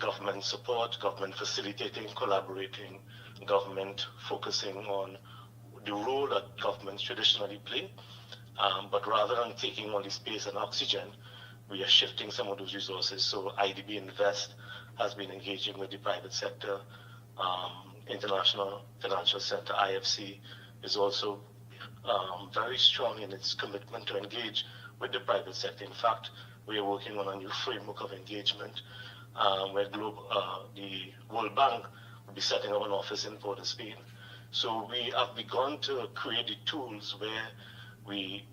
government support, government facilitating, collaborating, government focusing on the role that governments traditionally play. But rather than taking on the space and oxygen, we are shifting some of those resources. So IDB Invest has been engaging with the private sector. International Financial Center, IFC, is also very strong in its commitment to engage with the private sector. In fact, we are working on a new framework of engagement where the World Bank will be setting up an office in Port of Spain. So we have begun to create the tools where we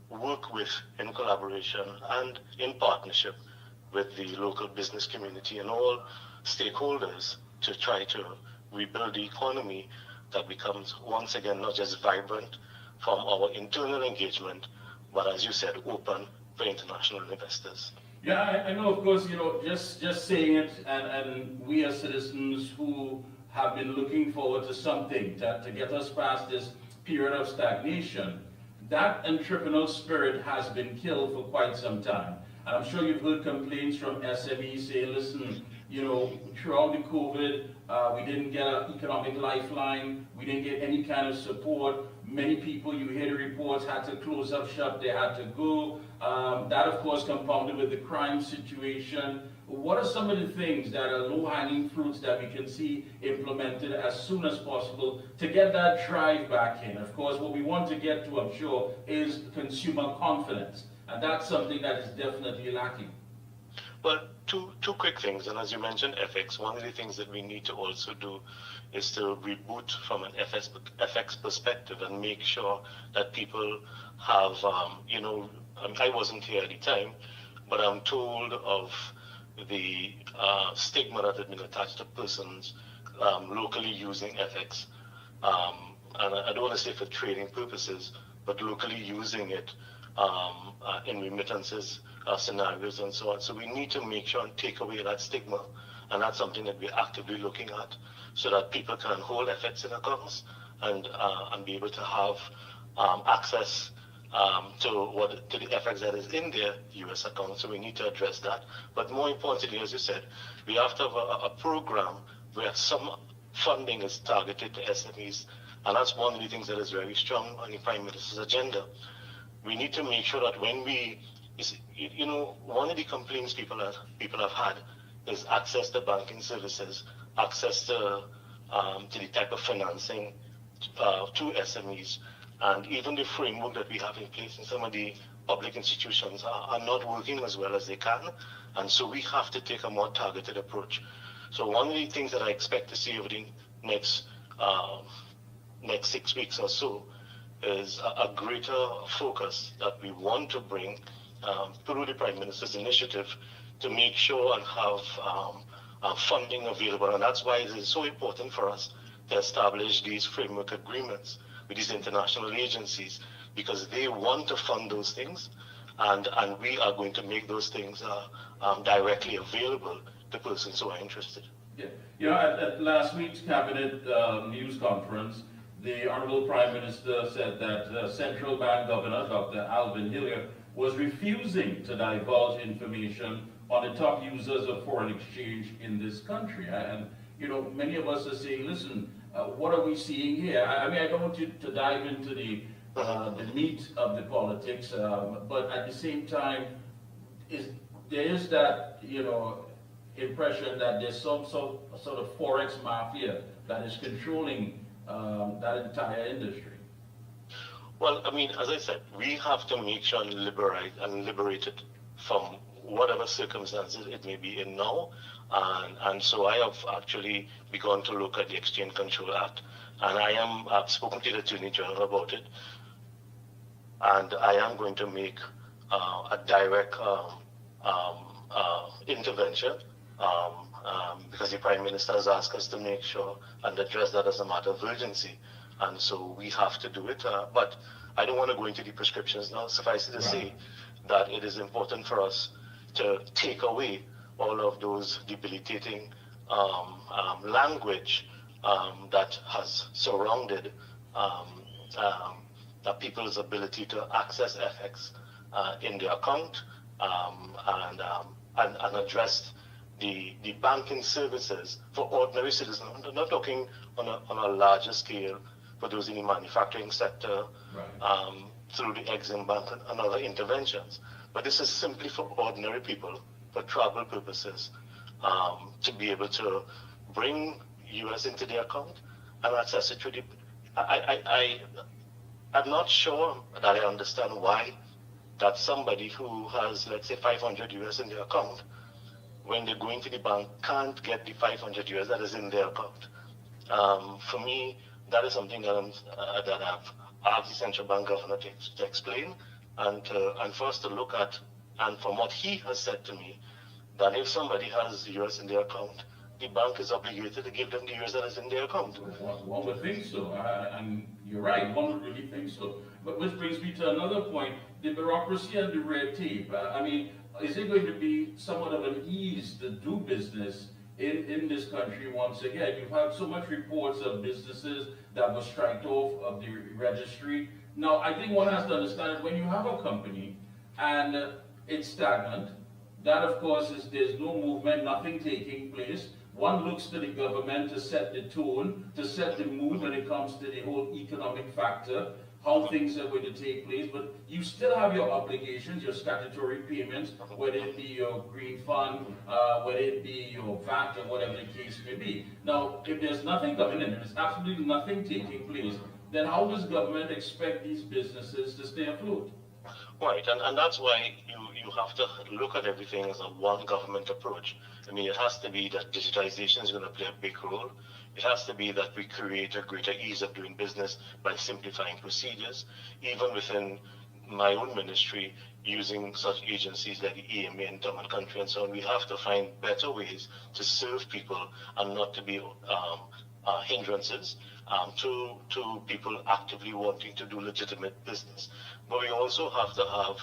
work with, in collaboration and in partnership with the local business community and all stakeholders to try to rebuild the economy that becomes once again not just vibrant from our internal engagement, but as you said, open for international investors. Yeah, I know, of course, just saying it, and we as citizens who have been looking forward to something to get us past this period of stagnation, that entrepreneurial spirit has been killed for quite some time. And I'm sure you've heard complaints from SMEs saying, listen, throughout the COVID, we didn't get an economic lifeline, we didn't get any kind of support. Many people, you hear the reports, had to close up shop, they had to go. That, of course, compounded with the crime situation. What are some of the things that are low-hanging fruits that we can see implemented as soon as possible to get that drive back in? Of course, what we want to get to, I'm sure, is consumer confidence. And that's something that is definitely lacking. Well, two quick things. And as you mentioned, FX, one of the things that we need to also do is to reboot from an FX perspective and make sure that people have, I wasn't here at the time, but I'm told of the stigma that had been attached to persons locally using FX. And I don't want to say for trading purposes, but locally using it in remittances scenarios and so on. So we need to make sure and take away that stigma, and that's something that we're actively looking at, so that people can hold FX in accounts and be able to have access to the FX that is in their US account. So we need to address that. But more importantly, as you said, we have to have a program where some funding is targeted to SMEs, and that's one of the things that is very strong on the Prime Minister's agenda. We need to make sure that when one of the complaints people have had is access to banking services, access to the type of financing to SMEs, and even the framework that we have in place in some of the public institutions are not working as well as they can, and so we have to take a more targeted approach. So one of the things that I expect to see over the next 6 weeks or so is a greater focus that we want to bring through the Prime Minister's initiative to make sure and have funding available. And that's why it is so important for us to establish these framework agreements with these international agencies, because they want to fund those things, and we are going to make those things directly available to persons who are interested. Yeah, at last week's Cabinet news conference, the Honorable Prime Minister said that Central Bank Governor Dr. Alvin Hillier was refusing to divulge information on the top users of foreign exchange in this country. And, many of us are saying, listen, what are we seeing here? I mean, I don't want you to dive into the meat of the politics, but at the same time, there is that, impression that there's some sort of forex mafia that is controlling that entire industry. Well, I mean, as I said, we have to make sure and liberate it from whatever circumstances it may be in now. And so I have actually begun to look at the Exchange Control Act, and I've spoken to the Attorney General about it, and I am going to make a direct intervention because the Prime Minister has asked us to make sure and address that as a matter of urgency. And so we have to do it. But I don't want to go into the prescriptions now. Suffice it to say that it is important for us to take away all of those debilitating language that has surrounded people's ability to access FX in their account and address the banking services for ordinary citizens. I'm not talking on a larger scale for those in the manufacturing sector, through the Exim Bank and other interventions. But this is simply for ordinary people, for travel purposes, to be able to bring US into their account and access it through the. I'm not sure that I understand why that somebody who has, let's say, 500 US in their account, when they're going to the bank, can't get the 500 US that is in their account. For me, that is something that I've asked the central bank governor to explain and for us to look at. And from what he has said to me, that if somebody has US in their account, the bank is obligated to give them the US that is in their account. One would think so, and you're right, one would really think so. But which brings me to another point, the bureaucracy and the red tape. I mean, is it going to be somewhat of an ease to do business in this country once again? You've had so much reports of businesses that were striked off of the registry. Now, I think one has to understand that when you have a company and it's stagnant, that of course is there's no movement, nothing taking place. One looks to the government to set the tone, to set the mood when it comes to the whole economic factor, how things are going to take place, but you still have your obligations, your statutory payments, whether it be your green fund, whether it be your VAT, or whatever the case may be. Now, if there's nothing coming in, there's absolutely nothing taking place, then how does government expect these businesses to stay afloat? Right, and that's why you have to look at everything as a one government approach. I mean, it has to be that digitization is going to play a big role. It has to be that we create a greater ease of doing business by simplifying procedures, even within my own ministry, using such agencies like the EMA in Town and Country and so on. We have to find better ways to serve people and not to be hindrances to people actively wanting to do legitimate business. But we also have to have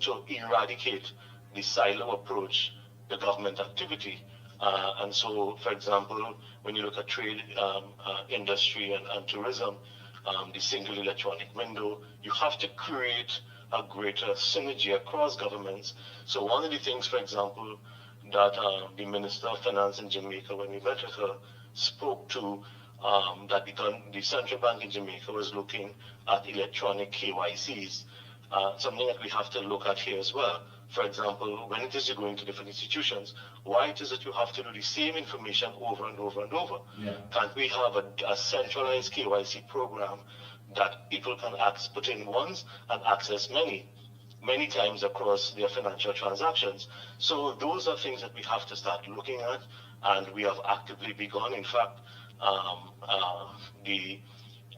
to eradicate the silo approach to government activity. And so, for example, when you look at trade, industry and tourism, the single electronic window, you have to create a greater synergy across governments. So one of the things, for example, that the Minister of Finance in Jamaica, when we met with her, spoke to, that the central bank in Jamaica was looking at electronic KYCs, something that we have to look at here as well. For example, when it is you're going to different institutions, why it is that you have to do the same information over and over and over? Yeah. Can't we have a centralized KYC program that people can put in once and access many times across their financial transactions? So those are things that we have to start looking at, and we have actively begun. In fact,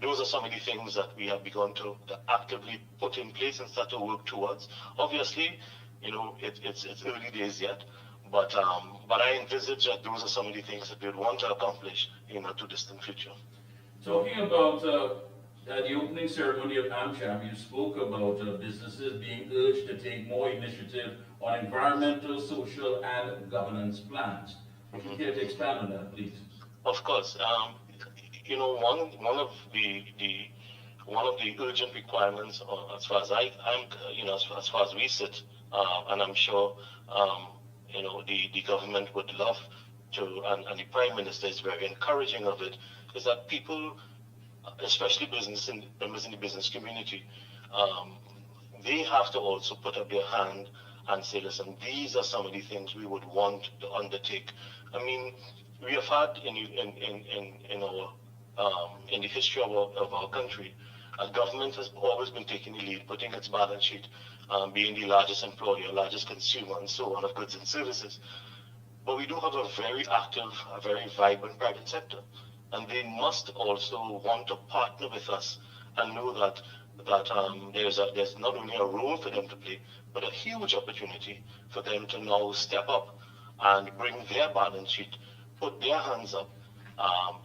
those are some of the things that we have begun to actively put in place and start to work towards. Obviously, it's early days yet, but I envisage that those are some of the things that we would want to accomplish in a too distant future. Talking about at the opening ceremony of AmCham, you spoke about businesses being urged to take more initiative on environmental, social, and governance plans. If you care to expand on that, please. Of course. One of the urgent requirements, as far as as far as we sit, and I'm sure the government would love to, and the Prime Minister is very encouraging of it, is that people, especially members in the business community, they have to also put up their hand and say, listen, these are some of the things we would want to undertake. I mean, we have had in the history of our country, government has always been taking the lead, putting its balance sheet, being the largest employer, largest consumer, and so on of goods and services. But we do have a very active, a very vibrant private sector, and they must also want to partner with us and know that there's not only a role for them to play, but a huge opportunity for them to now step up and bring their balance sheet, put their hands up,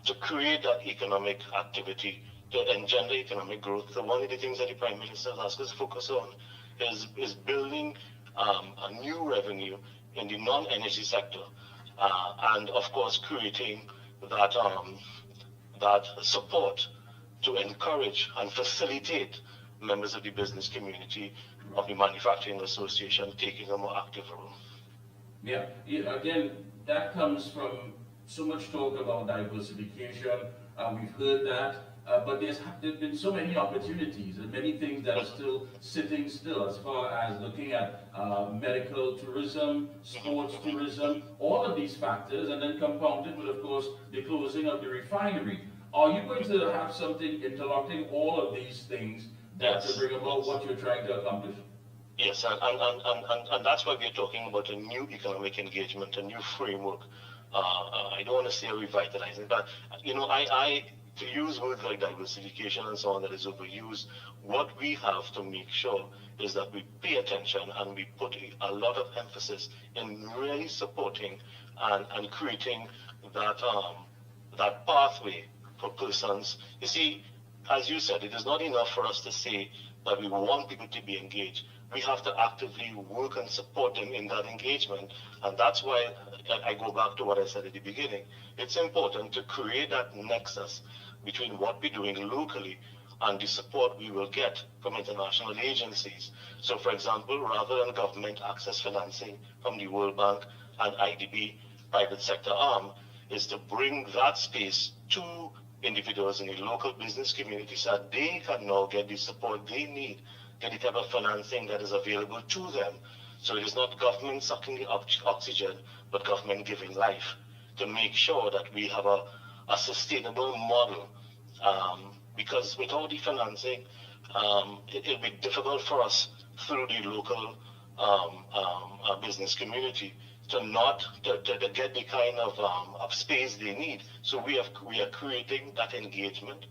to create that economic activity, to engender economic growth. So one of the things that the Prime Minister has asked us to focus on is building a new revenue in the non-energy sector, and of course creating that support to encourage and facilitate members of the business community, of the manufacturing association taking a more active role. Yeah, again, that comes from so much talk about diversification. We've heard that, but there's been so many opportunities and many things that are still sitting still as far as looking at medical tourism, sports tourism, all of these factors, and then compounded with, of course, the closing of the refinery. Are you going to have something interlocking all of these things that to Yes, bring about yes. what you're trying to accomplish? Yes, and that's why we're talking about a new economic engagement, a new framework. I don't want to say revitalizing, but to use words like diversification and so on that is overused. What we have to make sure is that we pay attention and we put a lot of emphasis in really supporting and creating that that pathway for persons. You see, as you said, it is not enough for us to say that we want people to be engaged. We have to actively work and support them in that engagement. And that's why I go back to what I said at the beginning. It's important to create that nexus between what we're doing locally and the support we will get from international agencies. So, for example, rather than government access financing from the World Bank and IDB private sector arm, is to bring that space to individuals in the local business community so that they can now get the support they need, get the type of financing that is available to them. So it is not government sucking the oxygen, but government giving life to make sure that we have a sustainable model. Because without the financing, it'll be difficult for us through the local business community to get the kind of space they need. So we are creating that engagement,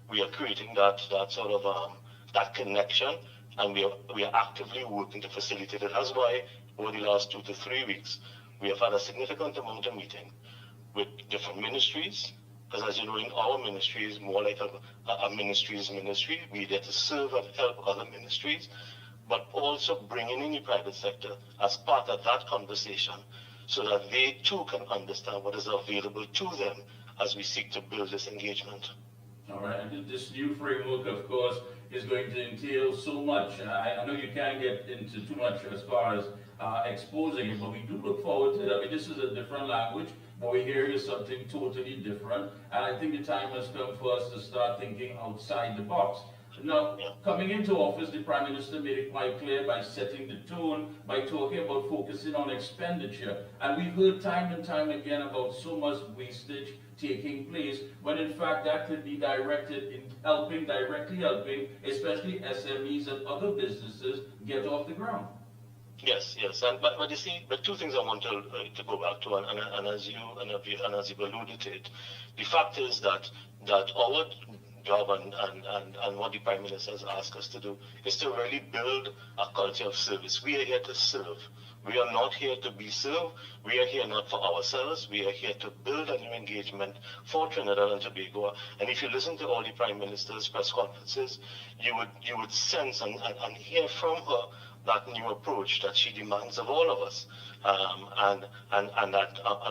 we are creating that sort of that connection, and we are actively working to facilitate it. That's why over the last 2 to 3 weeks we have had a significant amount of meeting with different ministries. Because as you know, in our ministry is more like a ministry's ministry. We're there to serve and help other ministries, but also bringing in the private sector as part of that conversation so that they too can understand what is available to them as we seek to build this engagement. All right, and this new framework, of course, is going to entail so much. I know you can't get into too much as far as exposing it, but we do look forward to it. I mean, this is a different language, but we're hearing something totally different, and I think the time has come for us to start thinking outside the box. Now, Yeah. coming into office, the Prime Minister made it quite clear by setting the tone, by talking about focusing on expenditure. And we've heard time and time again about so much wastage taking place, when in fact that could be directed in directly helping, especially SMEs and other businesses get off the ground. Yes, yes, and but you see, but two things I want to go back to, and as you've alluded to it, the fact is that our job and what the Prime Minister has asked us to do is to really build a culture of service. We are here to serve. We are not here to be served. We are here not for ourselves. We are here to build a new engagement for Trinidad and Tobago. And if you listen to all the Prime Minister's press conferences, you would sense and hear from her that new approach that she demands of all of us, and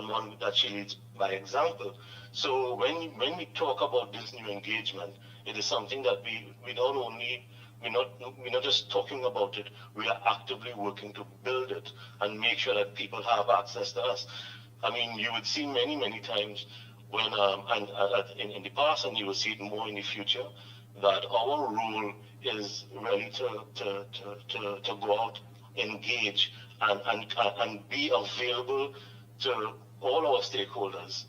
one that she leads by example. So when we talk about this new engagement, it is something that we not only we're not just talking about it, we are actively working to build it and make sure that people have access to us. I mean, you would see many times when in the past, and you will see it more in the future, that our role is really to go out, engage, and be available to all our stakeholders,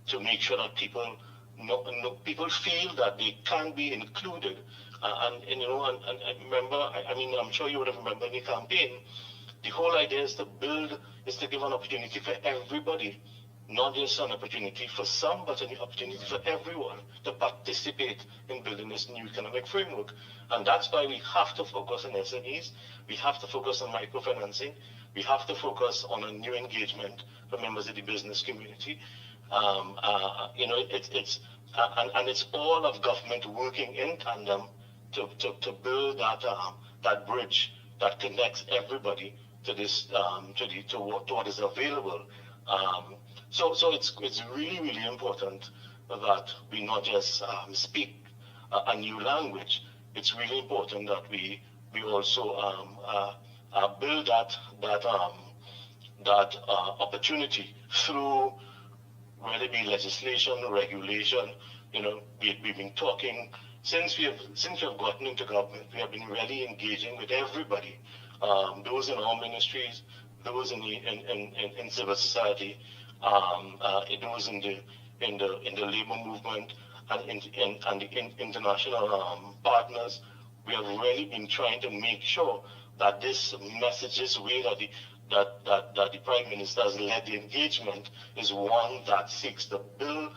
to make sure that people feel that they can be included. And remember, I mean, I'm sure you would have remembered the campaign. The whole idea is to give an opportunity for everybody, not just an opportunity for some, but an opportunity for everyone to participate in building this new economic framework. And that's why we have to focus on SMEs, we have to focus on microfinancing, we have to focus on a new engagement for members of the business community. It's all of government working in tandem to build that bridge that connects everybody to this to what is available. So it's really important that we not just speak a new language. It's really important that we also build that opportunity through whether it be legislation, regulation. We've been talking since we have gotten into government. We have been really engaging with everybody, those in our ministries, those in civil society, those in the labor movement, and the international partners. We have really been trying to make sure that this message, this way that the Prime Minister has led the engagement, is one that seeks to build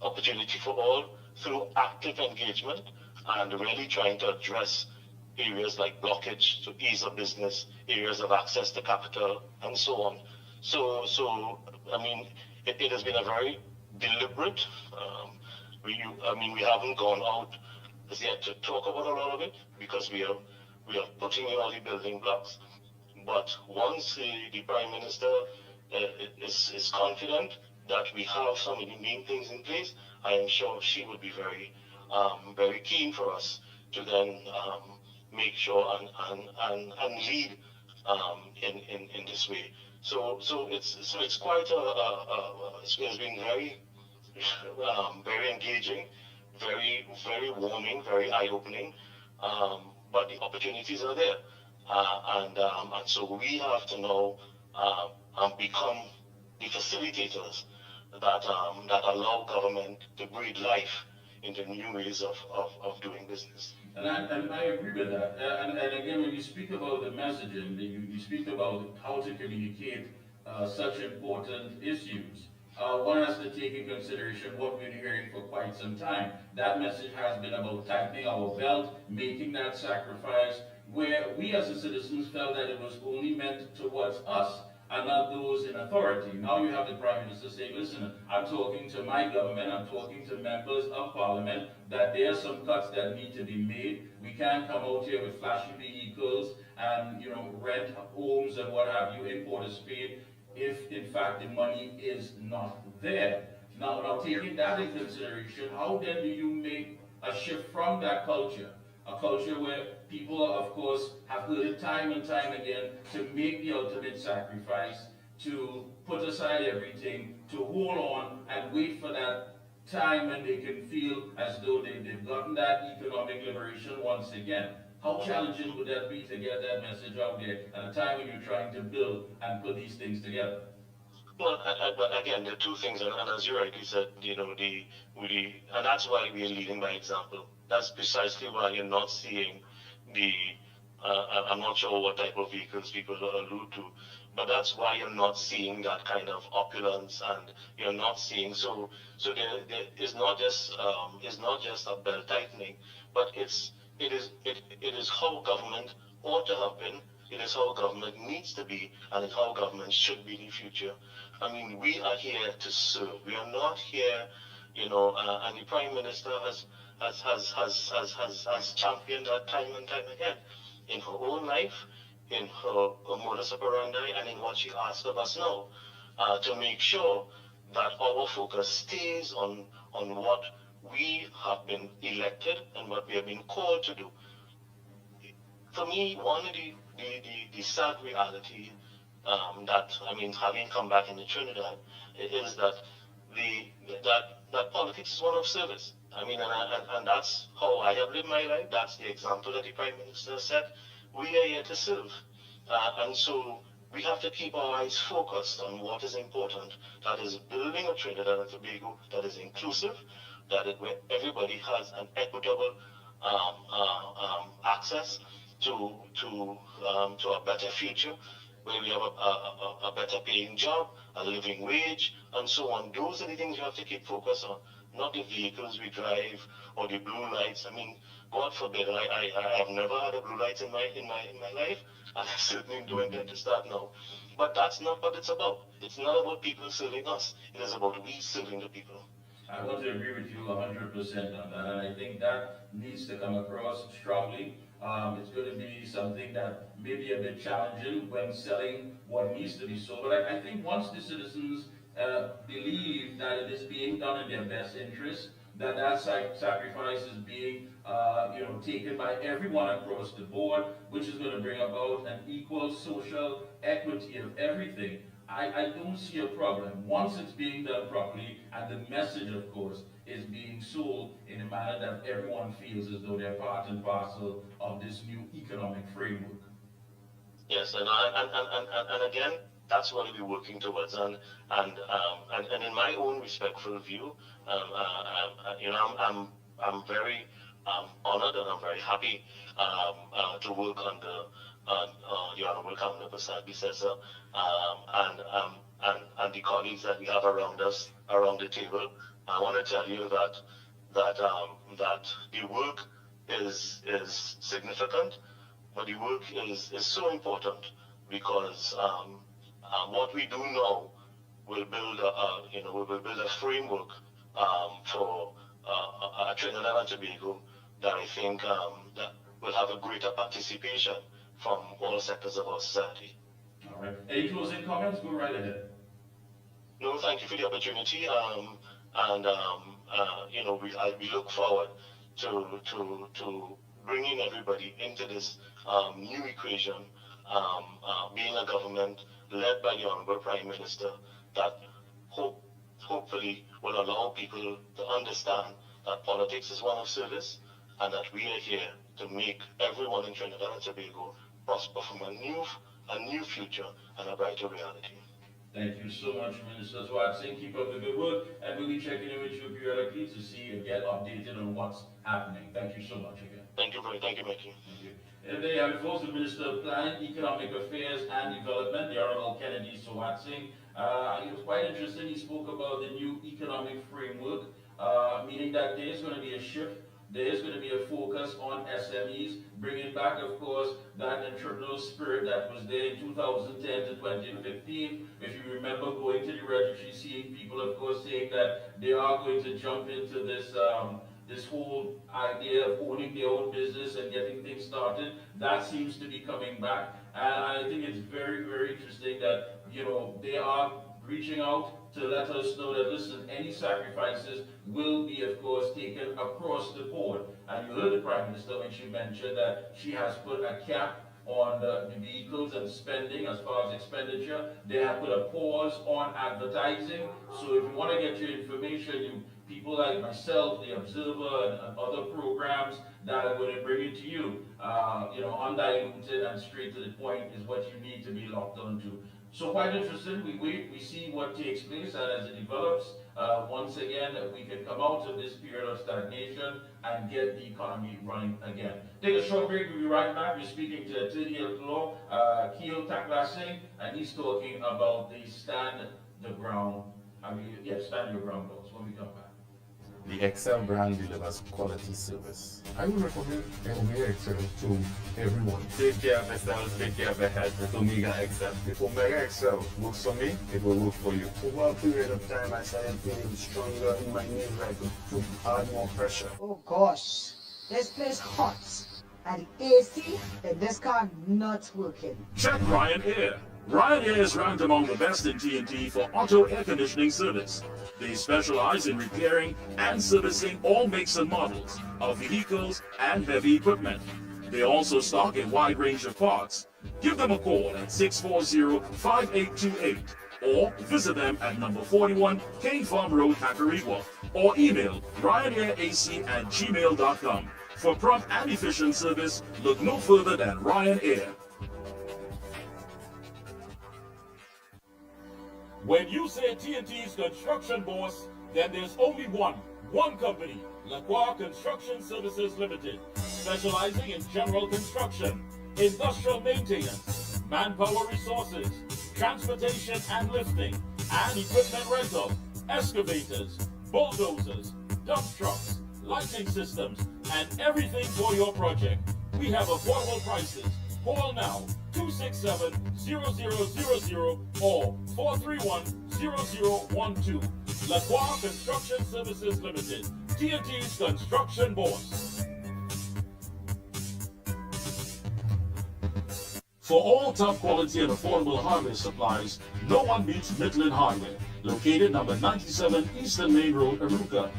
opportunity for all through active engagement, and really trying to address areas like blockage to ease of business, areas of access to capital, and so on. So I mean, it has been a very deliberate. We haven't gone out as yet to talk about a lot of it, because we are putting in all the building blocks. But once the Prime Minister is confident that we have some of the main things in place, I am sure she would be very keen for us to then make sure and lead in this way. So it's quite it's been very engaging, very warming, very eye opening. But the opportunities are there, and so we have to now become the facilitators that allow government to breathe life into new ways of doing business. And I agree with that. And again, when you speak about the messaging, you speak about how to communicate such important issues. One has to take in consideration what we've been hearing for quite some time. That message has been about tightening our belt, making that sacrifice, where we as the citizens felt that it was only meant towards us and not those in authority. Now you have the Prime Minister saying, listen, I'm talking to my government, I'm talking to members of Parliament, that there are some cuts that need to be made. We can't come out here with flashy vehicles and rent homes and what have you in Port of Spain if in fact the money is not there. Now taking that in consideration, how then do you make a shift from that culture? A culture where people, of course, have heard it time and time again to make the ultimate sacrifice, to put aside everything, to hold on and wait for that time when they can feel as though they've gotten that economic liberation once again. How challenging would that be to get that message out there at a time when you're trying to build and put these things together? Well, but again, there are two things, and as you rightly said, and that's why we are leading by example. That's precisely why you're not seeing the. I'm not sure what type of vehicles people allude to, but that's why you're not seeing that kind of opulence, and you're not seeing. So there is not just a belt tightening, but it is how government ought to have been. It is how government needs to be, and it's how government should be in the future. I mean, we are here to serve. We are not here, and the Prime Minister has championed that time and time again in her own life, in her modus operandi, and in what she asks of us now, to make sure that our focus stays on what we have been elected and what we have been called to do. For me, one of the sad reality, that, I mean, having come back into Trinidad, is that that politics is one of service. I mean, and that's how I have lived my life. That's the example that the Prime Minister set. We are here to serve. And so we have to keep our eyes focused on what is important. That is building a Trinidad and Tobago that is inclusive, where everybody has an equitable access to a better future, where we have a better paying job, a living wage, and so on. Those are the things you have to keep focus on, not the vehicles we drive or the blue lights. I mean, God forbid, I have never had a blue light in my life, and I certainly don't intend to start now. But that's not what it's about. It's not about people serving us. It is about we serving the people. I want to agree with you 100% on that, and I think that needs to come across strongly. It's going to be something that may be a bit challenging when selling what needs to be sold, but I think once the citizens believe that it is being done in their best interest, that sacrifice is being taken by everyone across the board, which is going to bring about an equal social equity of everything. I don't see a problem once it's being done properly, and the message, of course, is being sold in a manner that everyone feels as though they're part and parcel of this new economic framework. Yes, and again, that's what we're working towards. And in my own respectful view, I'm very honored and I'm very happy to work under the Honorable Kamala Prasad Bisesa and the colleagues that we have around us around the table. I want to tell you that the work is significant, but the work is so important because what we do now will build a framework for Trinidad and Tobago that I think that will have a greater participation from all sectors of our society. All right. Any closing comments? Go right ahead. No, thank you for the opportunity. We look forward to bringing everybody into this new equation, being a government led by the Honorable Prime Minister that hopefully will allow people to understand that politics is one of service and that we are here to make everyone in Trinidad and Tobago prosper from a new future and a brighter reality. Thank you so much, Minister Watson. Keep up the good work, and we'll be checking in with you periodically to see and get updated on what's happening. Thank you so much again. Thank you, Mickie. Thank you. And there you have it, the Minister of Planning, Economic Affairs and Development, the Honorable Kennedy Swatsing. It was quite interesting. He spoke about the new economic framework, meaning that there is going to be a shift. There is going to be a focus on SMEs, bringing back, of course, that entrepreneurial spirit that was there in 2010 to 2015. If you remember going to the registry, seeing people, of course, saying that they are going to jump into this this whole idea of owning their own business and getting things started, that seems to be coming back. And I think it's very, very interesting that, they are reaching out to let us know that, listen, any sacrifices will be, of course, taken across the board. And you heard the Prime Minister when she mentioned that she has put a cap on the vehicles and spending as far as expenditure. They have put a pause on advertising. So if you want to get your information, people like myself, the Observer, and other programs that are going to bring it to you, undiluted and straight to the point is what you need to be locked onto. So quite interesting. We wait, we see what takes place, and as it develops, once again, we can come out of this period of stagnation and get the economy running again. Take a short break. We'll be right back. We're speaking to attorney at law, Keel Taklasing, and he's talking about the stand your ground laws when we come back. The Excel brand delivers quality service. I would recommend Omega Excel to everyone. Take care of yourself, take care of your health with Omega Excel. If Omega Excel works for me, it will work for you. Over a period of time, I started feeling stronger in my knees, like to add more pressure. Oh gosh, this place hot. And the AC in this car not working. Check Ryan Air. Ryan Air is ranked among the best in TNT for auto air conditioning service. They specialize in repairing and servicing all makes and models of vehicles and heavy equipment. They also stock a wide range of parts. Give them a call at 640-5828 or visit them at number 41 Cane Farm Road, Tacarigua, or email ryanairac@gmail.com. For prompt and efficient service, look no further than Ryan Air. When you say TNT's construction boss, then there's only one company, Lacroix Construction Services Limited, specializing in general construction, industrial maintenance, manpower resources, transportation and lifting, and equipment rental, excavators, bulldozers, dump trucks, lighting systems, and everything for your project. We have affordable prices. Call now 267-0000 or 431-0012. Lacroix Construction Services Limited, TNT's construction boss. For all top quality and affordable hardware supplies, no one beats Midland Hardware, located number 97 Eastern Main Road, Aruca.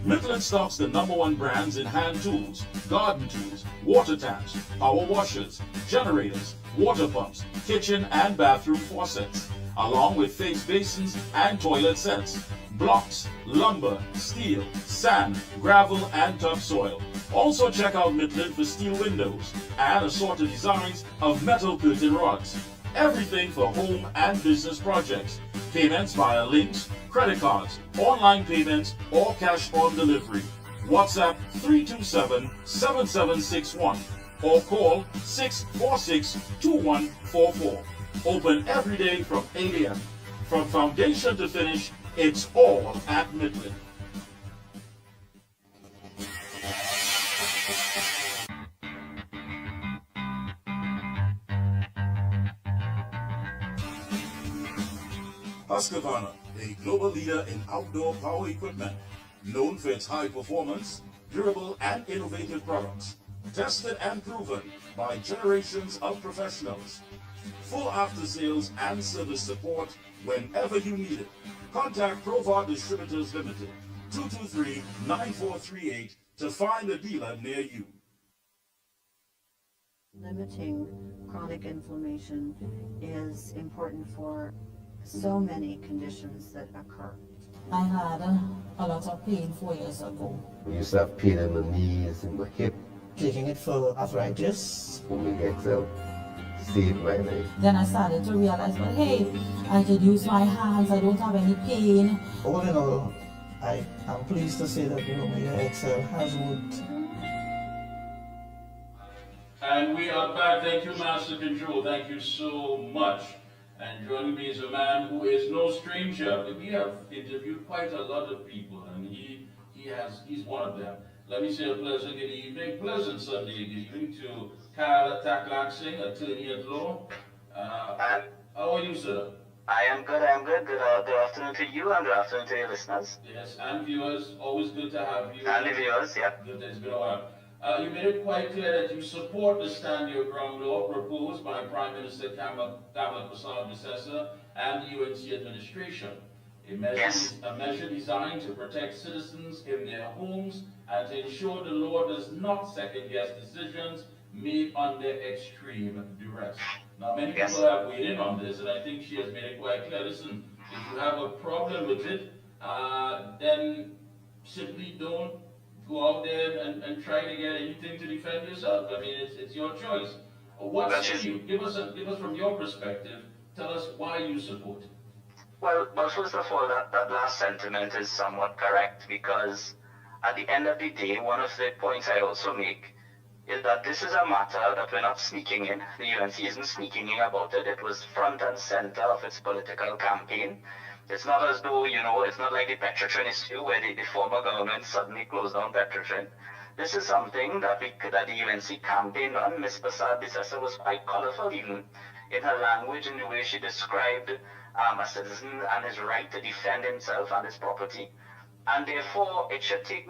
Midland stocks the #1 brands in hand tools, garden tools, water taps, power washers, generators, water pumps, kitchen and bathroom faucets, along with face basins and toilet sets, blocks, lumber, steel, sand, gravel, and topsoil. Also check out Midland for steel windows and assorted designs of metal curtain rods. Everything for home and business projects. Payments via links, credit cards, online payments, or cash on delivery. WhatsApp 327-7761 or call 646-2144. Open every day from 8 a.m. From foundation to finish, it's all at Midland. Husqvarna, a global leader in outdoor power equipment, known for its high performance, durable and innovative products, tested and proven by generations of professionals. Full after-sales and service support whenever you need it. Contact Provar Distributors Limited, 223-9438 to find a dealer near you. Limiting chronic inflammation is important for so many conditions that occur. I had a lot of pain 4 years ago. I used to have pain in my knees and my hip. Taking it for arthritis. Omega XL saved my life. Then I started to realize, well, hey, I could use my hands, I don't have any pain. All in all, I am pleased to say that the Omega XL has worked. And we are back. Thank you, Master Control. Thank you so much. And joining me is a man who is no stranger. We have interviewed quite a lot of people, and he's one of them. Let me say a pleasant good evening, pleasant Sunday good evening to Kyle Taklaxing, attorney at law. How are you, sir? I am good. Good afternoon to you and good afternoon to your listeners. Yes, and viewers, always good to have you. And the viewers, yeah. Good, it's been a while. You made it quite clear that you support the Stand Your Ground law proposed by Prime Minister Kamal Prasad Dessessa and the UNC administration. A measure designed to protect citizens in their homes and to ensure the law does not second-guess decisions made under extreme duress. Now, many people have weighed in on this, and I think she has made it quite clear. Listen, if you have a problem with it, then simply don't go out there and try to get anything to defend yourself. I mean, it's your choice. What say you? Give us from your perspective. Tell us why you support it. Well, first of all, that last sentiment is somewhat correct, because at the end of the day, one of the points I also make is that this is a matter that we're not sneaking in. The UNC isn't sneaking in about it. It was front and center of its political campaign. It's not as though, it's not like the Petrotrin issue where the former government suddenly closed down Petrotrin. This is something that the UNC campaigned on. Ms. Prasad Dessessa was quite colorful even in her language, in the way she described a citizen and his right to defend himself and his property. And therefore, it should take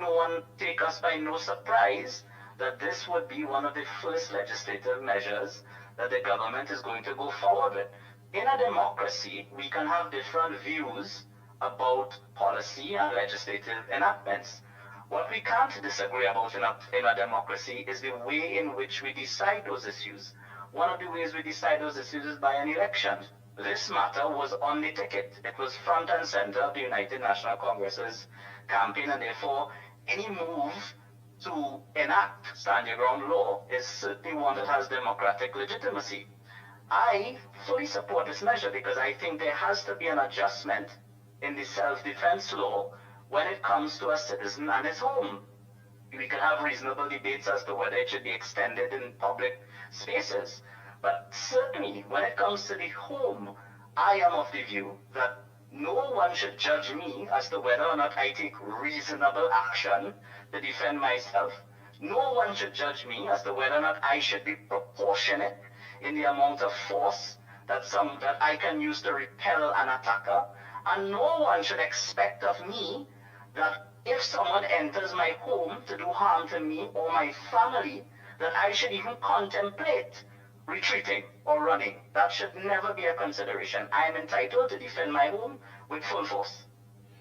us by no surprise that this would be one of the first legislative measures that the government is going to go forward with. In a democracy, we can have different views about policy and legislative enactments. What we can't disagree about in a democracy is the way in which we decide those issues. One of the ways we decide those issues is by an election. This matter was on the ticket. It was front and center of the United National Congress's campaign, and therefore any move to enact Stand Your Ground law is certainly one that has democratic legitimacy. I fully support this measure because I think there has to be an adjustment in the self-defense law when it comes to a citizen and his home. We can have reasonable debates as to whether it should be extended in public spaces. But certainly, when it comes to the home, I am of the view that no one should judge me as to whether or not I take reasonable action to defend myself. No one should judge me as to whether or not I should be proportionate in the amount of force that I can use to repel an attacker. And no one should expect of me that if someone enters my home to do harm to me or my family, that I should even contemplate retreating or running. That should never be a consideration. I am entitled to defend my home with full force.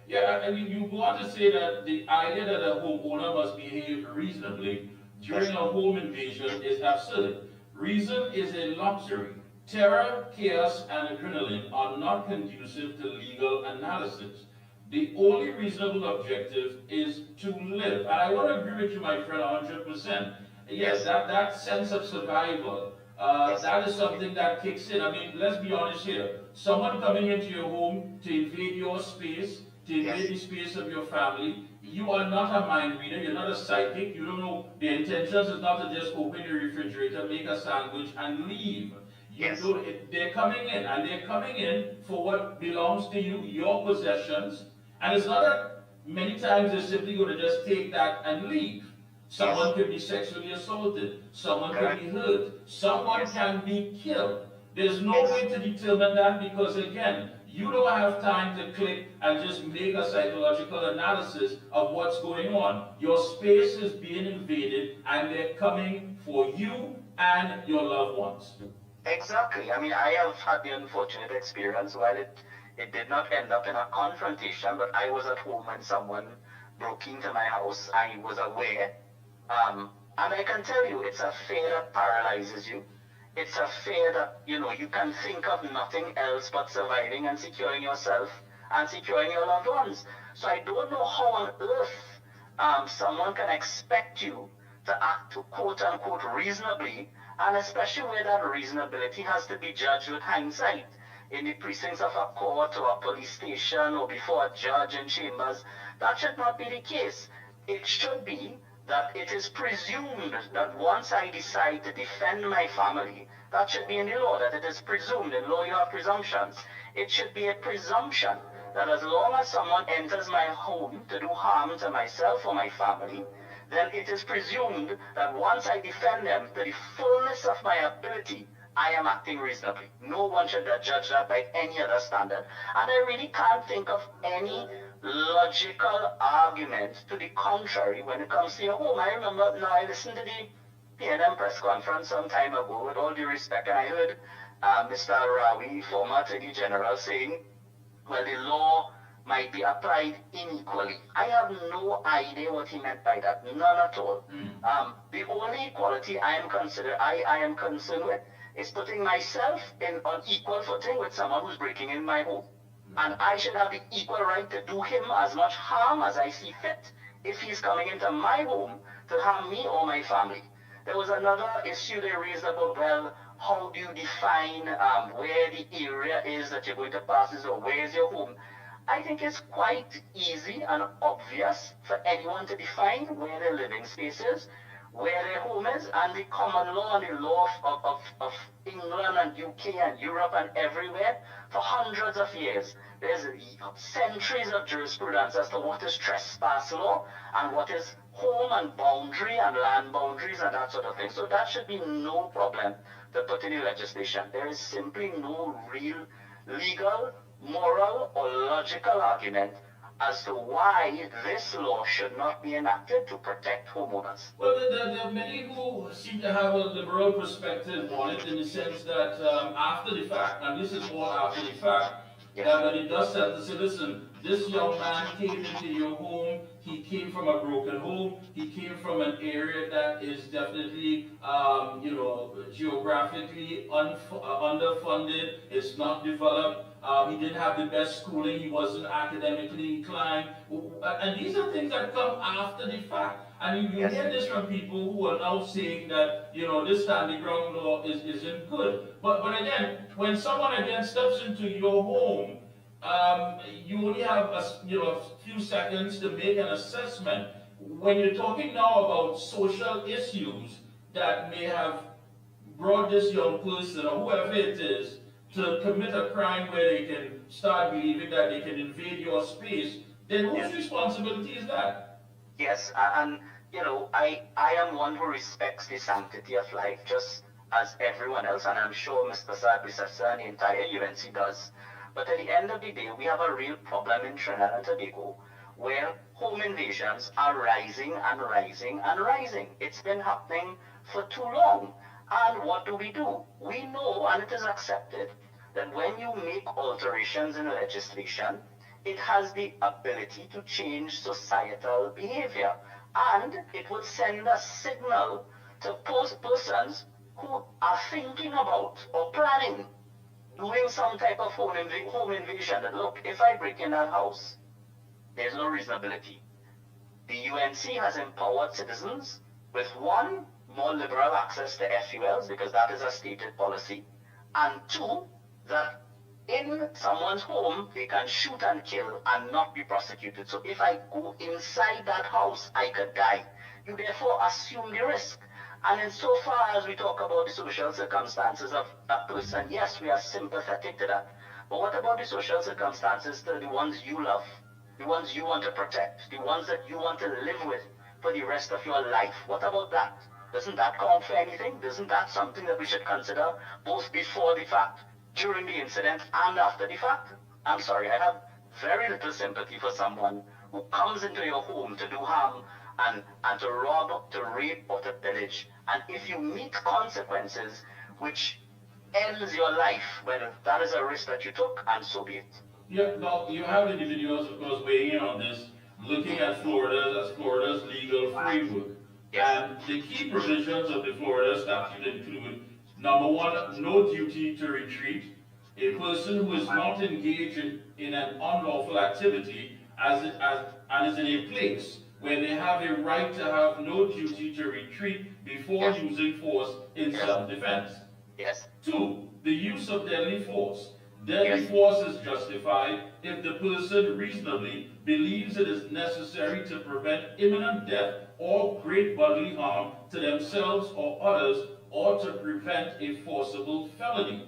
Yeah, and you go on to say that the idea that a homeowner must behave reasonably during a home invasion is absurd. Reason is a luxury. Terror, chaos, and adrenaline are not conducive to legal analysis. The only reasonable objective is to live. And I want to agree with you, my friend, 100%. Yes, that sense of survival, that is something that kicks in. I mean, let's be honest here. Someone coming into your home to invade your space, to invade the space of your family, you are not a mind reader, you're not a psychic, you don't know, the intentions is not to just open your refrigerator, make a sandwich, and leave. They're coming in, and they're coming in for what belongs to you, your possessions, and it's not that many times they're simply going to just take that and leave. Someone could be sexually assaulted, someone could be hurt, someone can be killed. There's no way to determine that because, again, you don't have time to click and just make a psychological analysis of what's going on. Your space is being invaded and they're coming for you and your loved ones. Exactly. I mean, I have had the unfortunate experience. While it did not end up in a confrontation, but I was at home and someone broke into my house. I was aware. And I can tell you, it's a fear that paralyzes you. It's a fear that, you can think of nothing else but surviving and securing yourself and securing your loved ones. So I don't know how on earth someone can expect you to act, quote unquote, reasonably, and especially where that reasonability has to be judged with hindsight in the precincts of a court or a police station or before a judge in chambers. That should not be the case. It should be that it is presumed that once I decide to defend my family, that should be in the law, that it is presumed. In law you have presumptions. It should be a presumption that as long as someone enters my home to do harm to myself or my family, then it is presumed that once I defend them to the fullness of my ability, I am acting reasonably. No one should judge that by any other standard. And I really can't think of any logical argument to the contrary when it comes to your home. I remember, now I listened to the PNM press conference some time ago, with all due respect, and I heard Mr. Rawi, former Attorney General, saying, well, the law might be applied unequally. I have no idea what he meant by that, none at all. The only equality I am concerned with is putting myself on equal footing with someone who's breaking in my home. And I should have the equal right to do him as much harm as I see fit if he's coming into my home to harm me or my family. There was another issue they raised about, well, how do you define where the area is that you're going to pass this, or where is your home? I think it's quite easy and obvious for anyone to define where their living space is, where their home is, and the common law and the law of England and UK and Europe and everywhere for hundreds of years. There's centuries of jurisprudence as to what is trespass law and what is home and boundary and land boundaries and that sort of thing. So that should be no problem to put in the legislation. There is simply no real legal, moral, or logical argument as to why this law should not be enacted to protect homeowners. Well, there are many who seem to have a liberal perspective on it, in the sense that after the fact, and this is all after the fact, that when it does set to say, listen, this young man came into your home, he came from a broken home, he came from an area that is definitely, geographically underfunded, it's not developed, he didn't have the best schooling, he wasn't academically inclined, and these are things that come after the fact. And you hear this from people who are now saying that, this standing ground law isn't good. But again, when someone again steps into your home, you only have a few seconds to make an assessment. When you're talking now about social issues that may have brought this young person or whoever it is to commit a crime where they can start believing that they can invade your space, then whose responsibility is that? Yes, and I am one who respects the sanctity of life just as everyone else, and I'm sure Mr. Sadbisasa and the entire UNC does. But at the end of the day, we have a real problem in Trinidad and Tobago where home invasions are rising and rising and rising. It's been happening for too long. And what do? We know, and it is accepted, that when you make alterations in legislation, it has the ability to change societal behavior. And it would send a signal to persons who are thinking about or planning doing some type of home invasion that, look, if I break in that house, there's no reasonability. The UNC has empowered citizens with one, more liberal access to FULs because that is a stated policy, and two, that in someone's home they can shoot and kill and not be prosecuted. So if I go inside that house, I could die. You therefore assume the risk. And insofar as we talk about the social circumstances of a person, yes, we are sympathetic to that. But what about the social circumstances to the ones you love? The ones you want to protect, the ones that you want to live with for the rest of your life. What about that? Doesn't that count for anything? Isn't that something that we should consider both before the fact, during the incident, and after the fact? I'm sorry, I have very little sympathy for someone who comes into your home to do harm and to rob, to rape, or to pillage. And if you meet consequences which ends your life, well, that is a risk that you took, and so be it. Yeah, well, you have individuals, of course, weighing in on this, looking at Florida's legal framework. And the key provisions of the Florida statute include, number one, no duty to retreat. A person who is not engaged in an unlawful activity and is in a place where they have a right to have no duty to retreat before using force in self-defense. Yes. Two, the use of deadly force. Deadly force is justified if the person reasonably believes it is necessary to prevent imminent death or great bodily harm to themselves or others, or to prevent a forcible felony.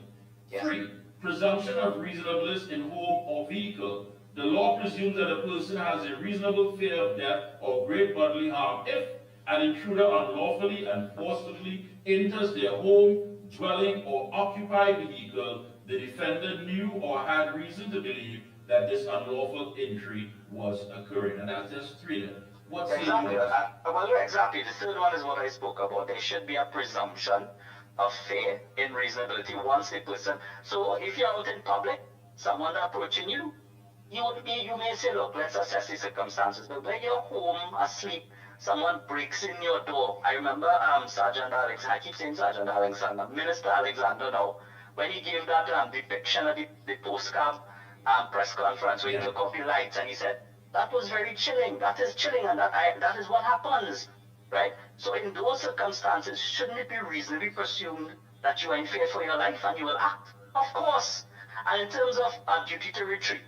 Three, presumption of reasonableness in home or vehicle. The law presumes that a person has a reasonable fear of death or great bodily harm if an intruder unlawfully and forcibly enters their home, dwelling, or occupied vehicle. The defendant knew or had reason to believe that this unlawful entry was occurring. And that's just three. What's exactly? Well, exactly. The third one is what I spoke about. There should be a presumption of fear in reasonability once a person. So if you're out in public, someone approaching you, you may say, look, let's assess the circumstances. But when you're home asleep, someone breaks in your door. I remember Sergeant Alexander, I keep saying Sergeant Alexander, Minister Alexander now, when he gave that depiction of the postcard press conference where he took off the lights and he said, that was very chilling. That is chilling, and that is what happens, right? So in those circumstances, shouldn't it be reasonably presumed that you are in fear for your life and you will act? Of course. And in terms of a duty to retreat,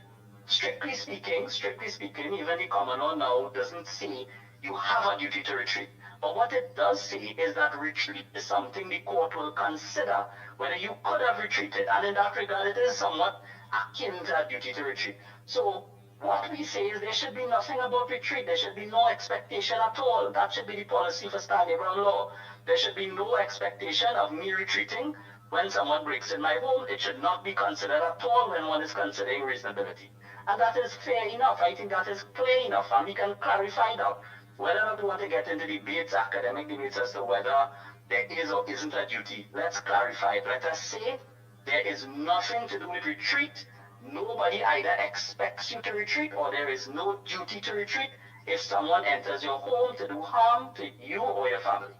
strictly speaking, even the common law now doesn't say you have a duty to retreat. But what it does say is that retreat is something the court will consider whether you could have retreated. And in that regard, it is somewhat akin to a duty to retreat. So what we say is there should be nothing about retreat. There should be no expectation at all. That should be the policy for standing ground law. There should be no expectation of me retreating when someone breaks in my home. It should not be considered at all when one is considering reasonability. And that is fair enough. I think that is clear enough, and we can clarify that. Whether or not we want to get into debates, academic debates as to whether there is or isn't a duty, let's clarify it. Let us say there is nothing to do with retreat. Nobody either expects you to retreat or there is no duty to retreat if someone enters your home to do harm to you or your family.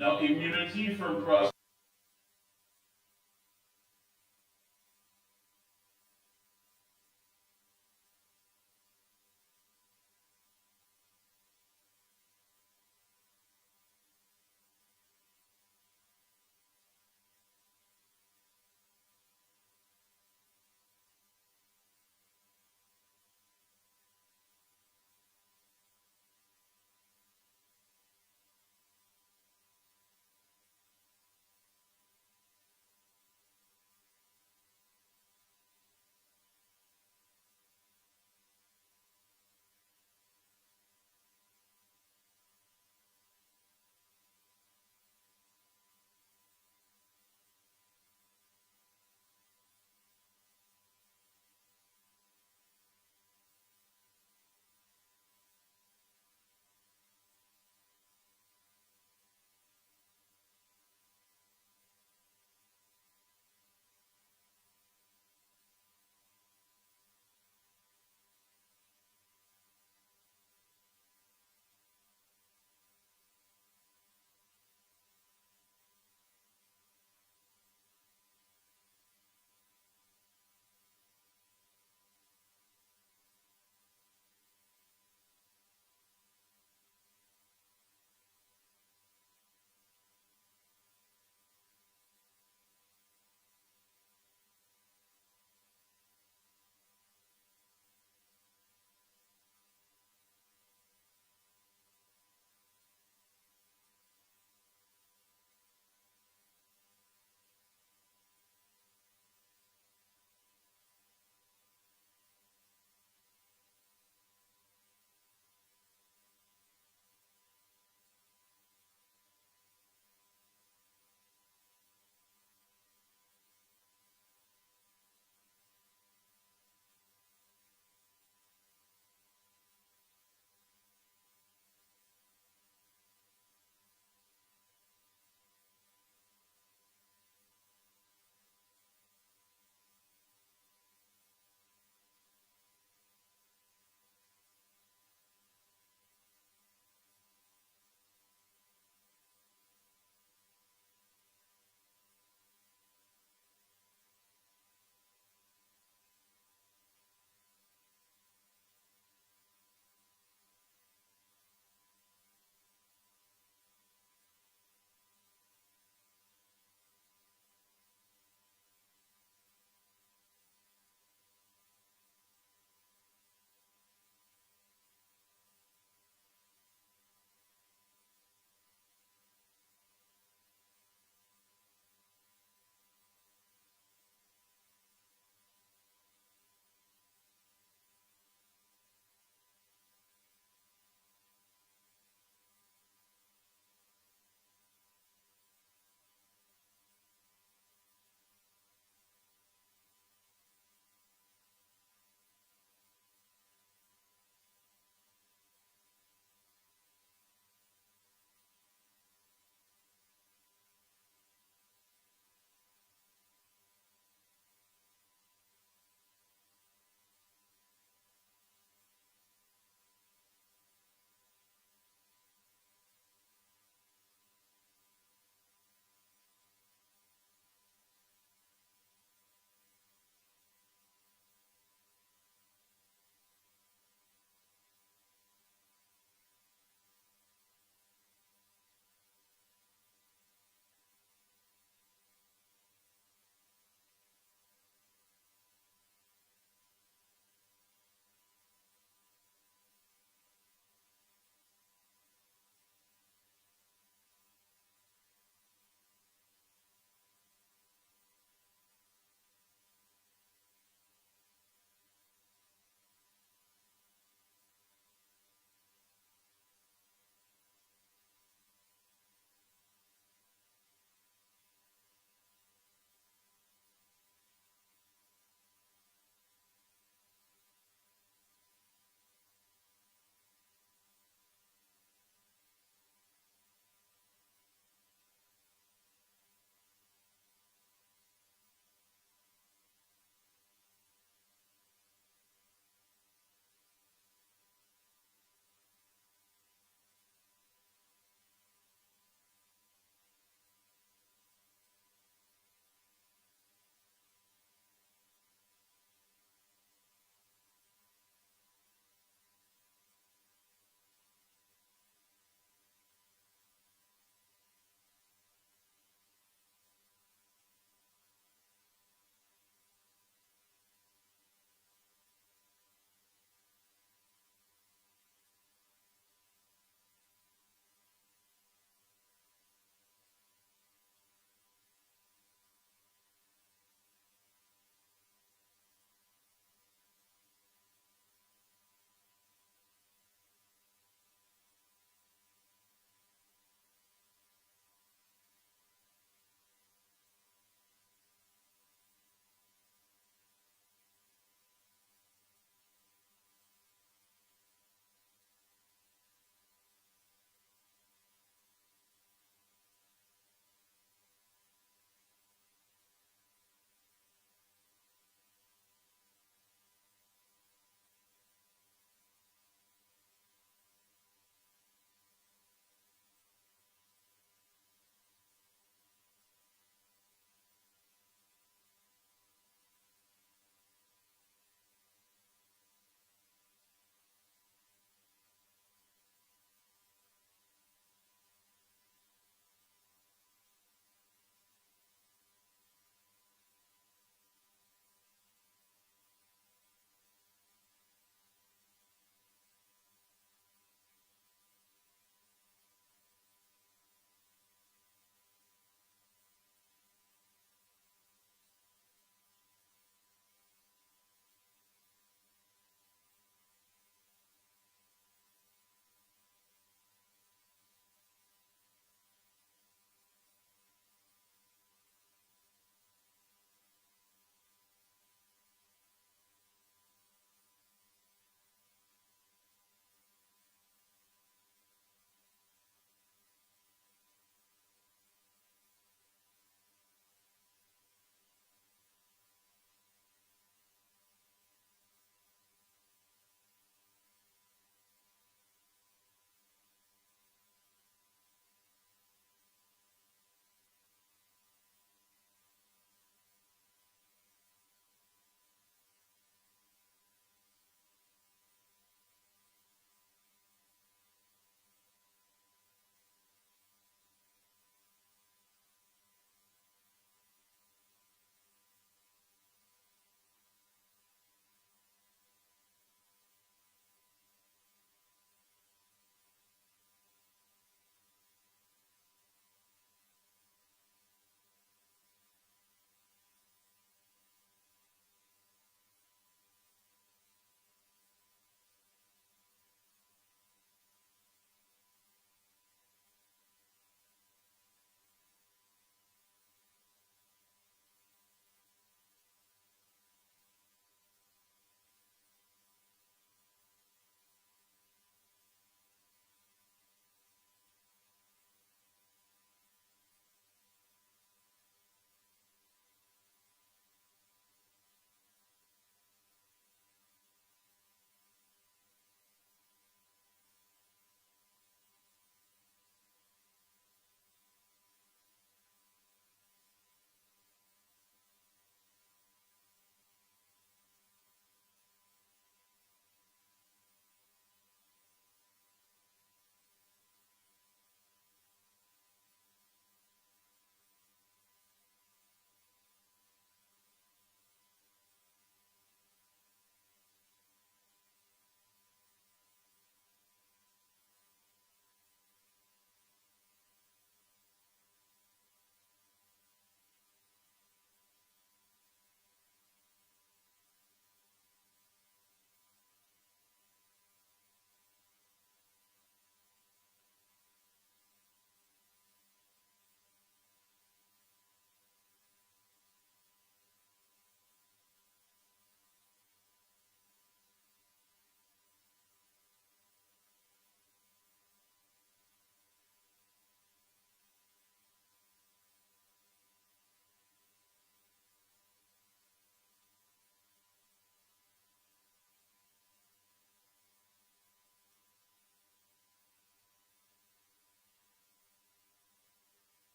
Now, immunity from cross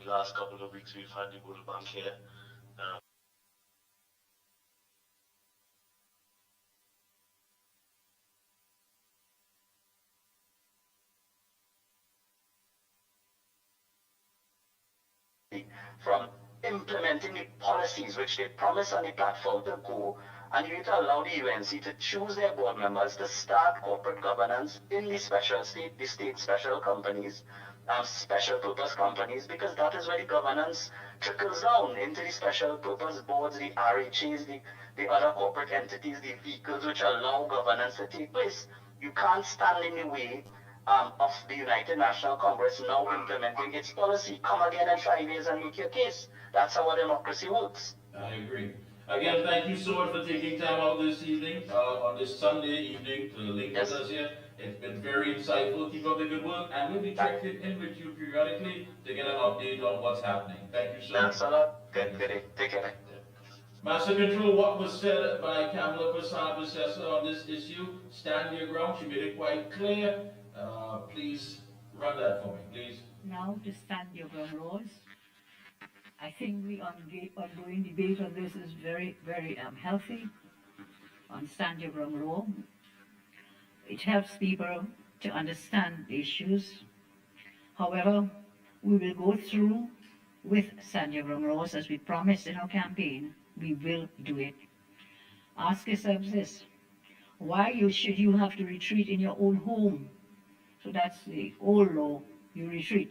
last couple of weeks we've had the World Bank here. From implementing the policies which they promise on the platform to go, and you need to allow the UNC to choose their board members to start corporate governance in the state special companies, special purpose companies, because that is where the governance trickles down into the special purpose boards, the RHAs, the other corporate entities, the vehicles which allow governance to take place. You can't stand in the way of the United National Congress now implementing its policy. Come again in 5 years and make your case. That's how a democracy works. I agree. Again, thank you so much for taking time out this evening, on this Sunday evening, to link with us here. It's been very insightful. Keep up the good work, and we'll be checking in with you periodically to get an update on what's happening. Thank you so much. Thanks a lot. Good day. Take care. Master Control, what was said by Kamala Prasad on this issue? Stand your ground. She made it quite clear. Please run that for me, please. Now to stand your ground laws. I think the ongoing debate on this is very, very healthy on stand your ground law. It helps people to understand the issues. However, we will go through with stand your ground laws as we promised in our campaign. We will do it. Ask yourselves this: why should you have to retreat in your own home? So that's the old law, you retreat.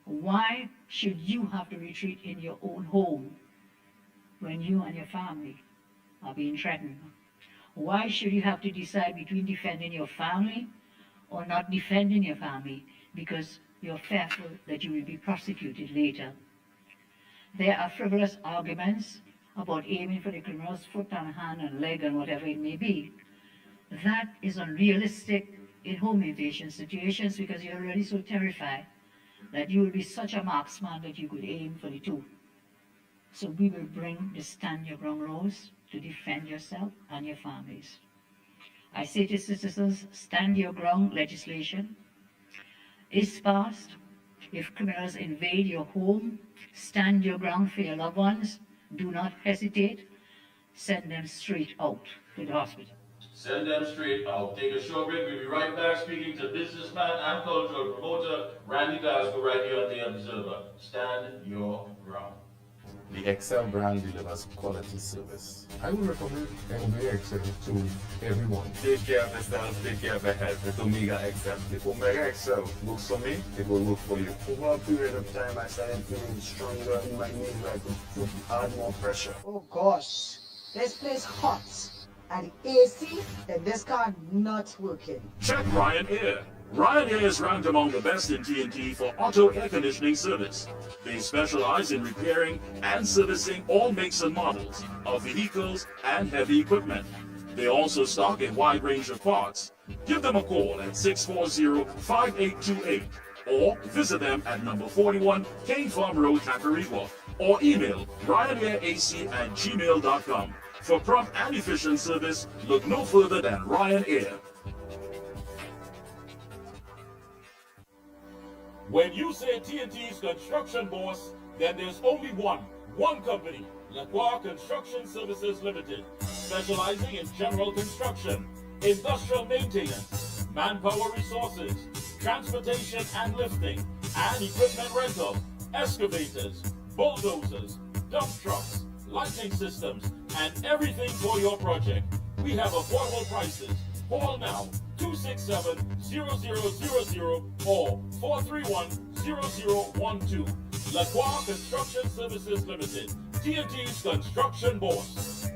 Why should you have to retreat in your own home when you and your family are being threatened? Why should you have to decide between defending your family or not defending your family because you're fearful that you will be prosecuted later? There are frivolous arguments about aiming for the criminal's foot and hand and leg and whatever it may be. That is unrealistic in home invasion situations because you're already so terrified that you will be such a marksman that you could aim for the two. So we will bring the stand your ground laws to defend yourself and your families. I say to citizens, stand your ground legislation is passed. If criminals invade your home, stand your ground for your loved ones. Do not hesitate. Send them straight out to the hospital. Send them straight out. Take a short break. We'll be right back speaking to businessman and cultural promoter Randy Glasgow right here on The Observer. Stand your ground. The Excel brand delivers quality service. I would recommend Omega Excel to everyone. Take care of yourself, take care of your health with Omega Excel. If Omega Excel works for me, it will work for you. Over a period of time, I started feeling stronger in my knees, like to add more pressure. Oh gosh, this place hot. And the AC, and this car not working. Check Ryan Air. Ryan Air is ranked among the best in TNT for auto air conditioning service. They specialize in repairing and servicing all makes and models of vehicles and heavy equipment. They also stock a wide range of parts. Give them a call at 640-5828 or visit them at number 41 Cane Farm Road, Tacarigua, or email ryanairac@gmail.com. For prompt and efficient service, look no further than Ryan Air. When you say TNT's construction boss, then there's only one company, Lacroix Construction Services Limited, specializing in general construction, industrial maintenance, manpower resources, transportation and lifting, and equipment rental, excavators, bulldozers, dump trucks, lighting systems, and everything for your project. We have affordable prices. Call now 267-0000 or 431-0012. Lacroix Construction Services Limited, TNT's construction boss.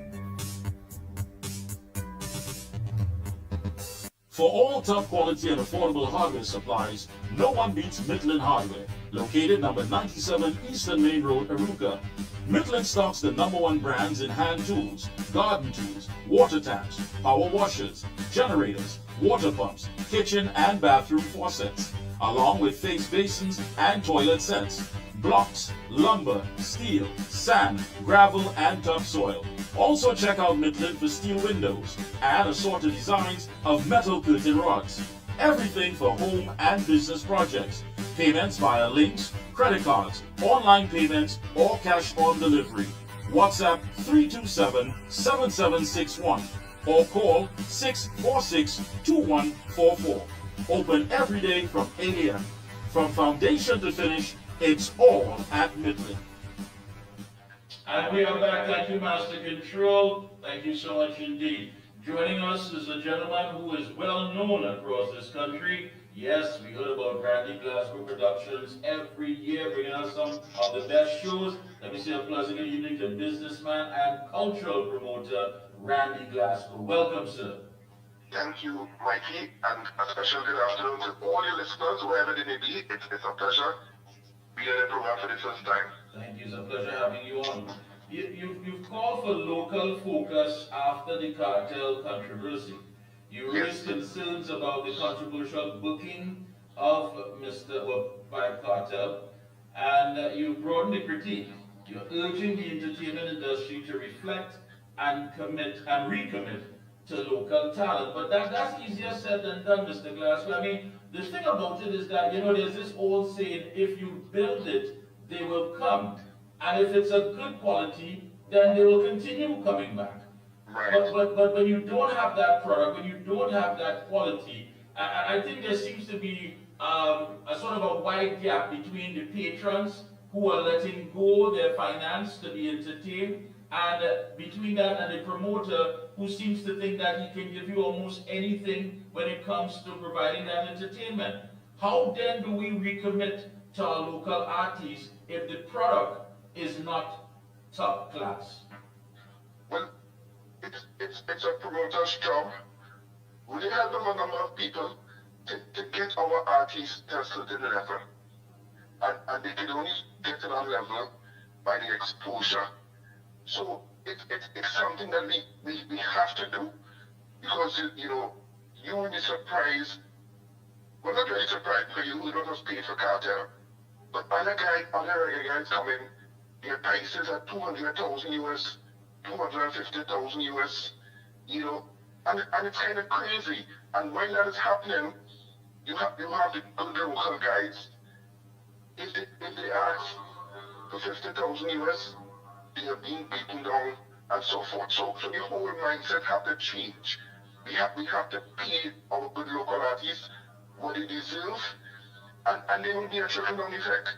For all top quality and affordable hardware supplies, no one beats Midland Hardware, located number 97 Eastern Main Road, Aruca. Midland stocks the #1 brands in hand tools, garden tools, water taps, power washers, generators, water pumps, kitchen and bathroom faucets, along with face basins and toilet sets, blocks, lumber, steel, sand, gravel, and topsoil. Also check out Midland for steel windows and assorted designs of metal curtain rods. Everything for home and business projects. Payments via links, credit cards, online payments, or cash on delivery. WhatsApp 327-7761 or call 646-2144. Open every day from 8 a.m. From foundation to finish, it's all at Midland. And we are back. Thank you, Master Control. Thank you so much indeed. Joining us is a gentleman who is well known across this country. Yes, we heard about Randy Glasgow Productions every year, bringing us some of the best shows. Let me say a pleasant good evening to businessman and cultural promoter Randy Glasgow. Welcome, sir. Thank you, Mikey, and a special good afternoon to all your listeners, wherever they may be. It's a pleasure being in the program for the first time. Thank you. It's a pleasure having you on. You've called for local focus after the cartel controversy. You raised concerns about the controversial booking of Mr. Vibe Cartel, and you broadened the critique. You're urging the entertainment industry to reflect and commit and recommit to local talent. But that's easier said than done, Mr. Glasgow. I mean, the thing about it is that, there's this old saying, if you build it, they will come. And if it's a good quality, then they will continue coming back. Right. But when you don't have that product, when you don't have that quality, I think there seems to be a sort of a wide gap between the patrons who are letting go their finance to be entertained, and between that and the promoter who seems to think that he can give you almost anything when it comes to providing that entertainment. How then do we recommit to our local artists if the product is not top class? Well, it's a promoter's job. We help a number of people to get our artists to a certain level. And they can only get to that level by the exposure. So it's something that we have to do, because you will be surprised. Well, not really surprised, because you don't have paid for cartel. But other guys come in, their prices are 200,000 US, 250,000 US, and it's kind of crazy. And when that is happening, you have the good local guys. If they ask for 50,000 US, they are being beaten down and so forth. So the whole mindset have to change. We have to pay our good local artists what they deserve, and there will be a trickle-down effect.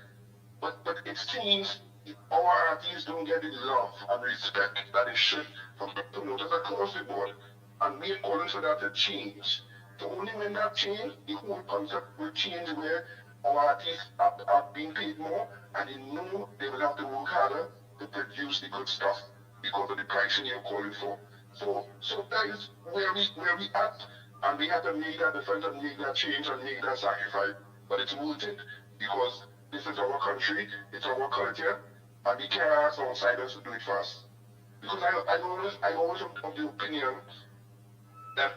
But it seems our artists don't get the love and respect that they should from promoters across the board. And we are calling for that to change. So only when that change, the whole concept will change, where our artists are being paid more, and they know they will have to work harder to produce the good stuff because of the pricing you're calling for. So that is where we at, and we have to make that difference and make that change and make that sacrifice. But it's worth it, because this is our country, it's our culture, and we can't ask outsiders to do it for us. Because I always of the opinion that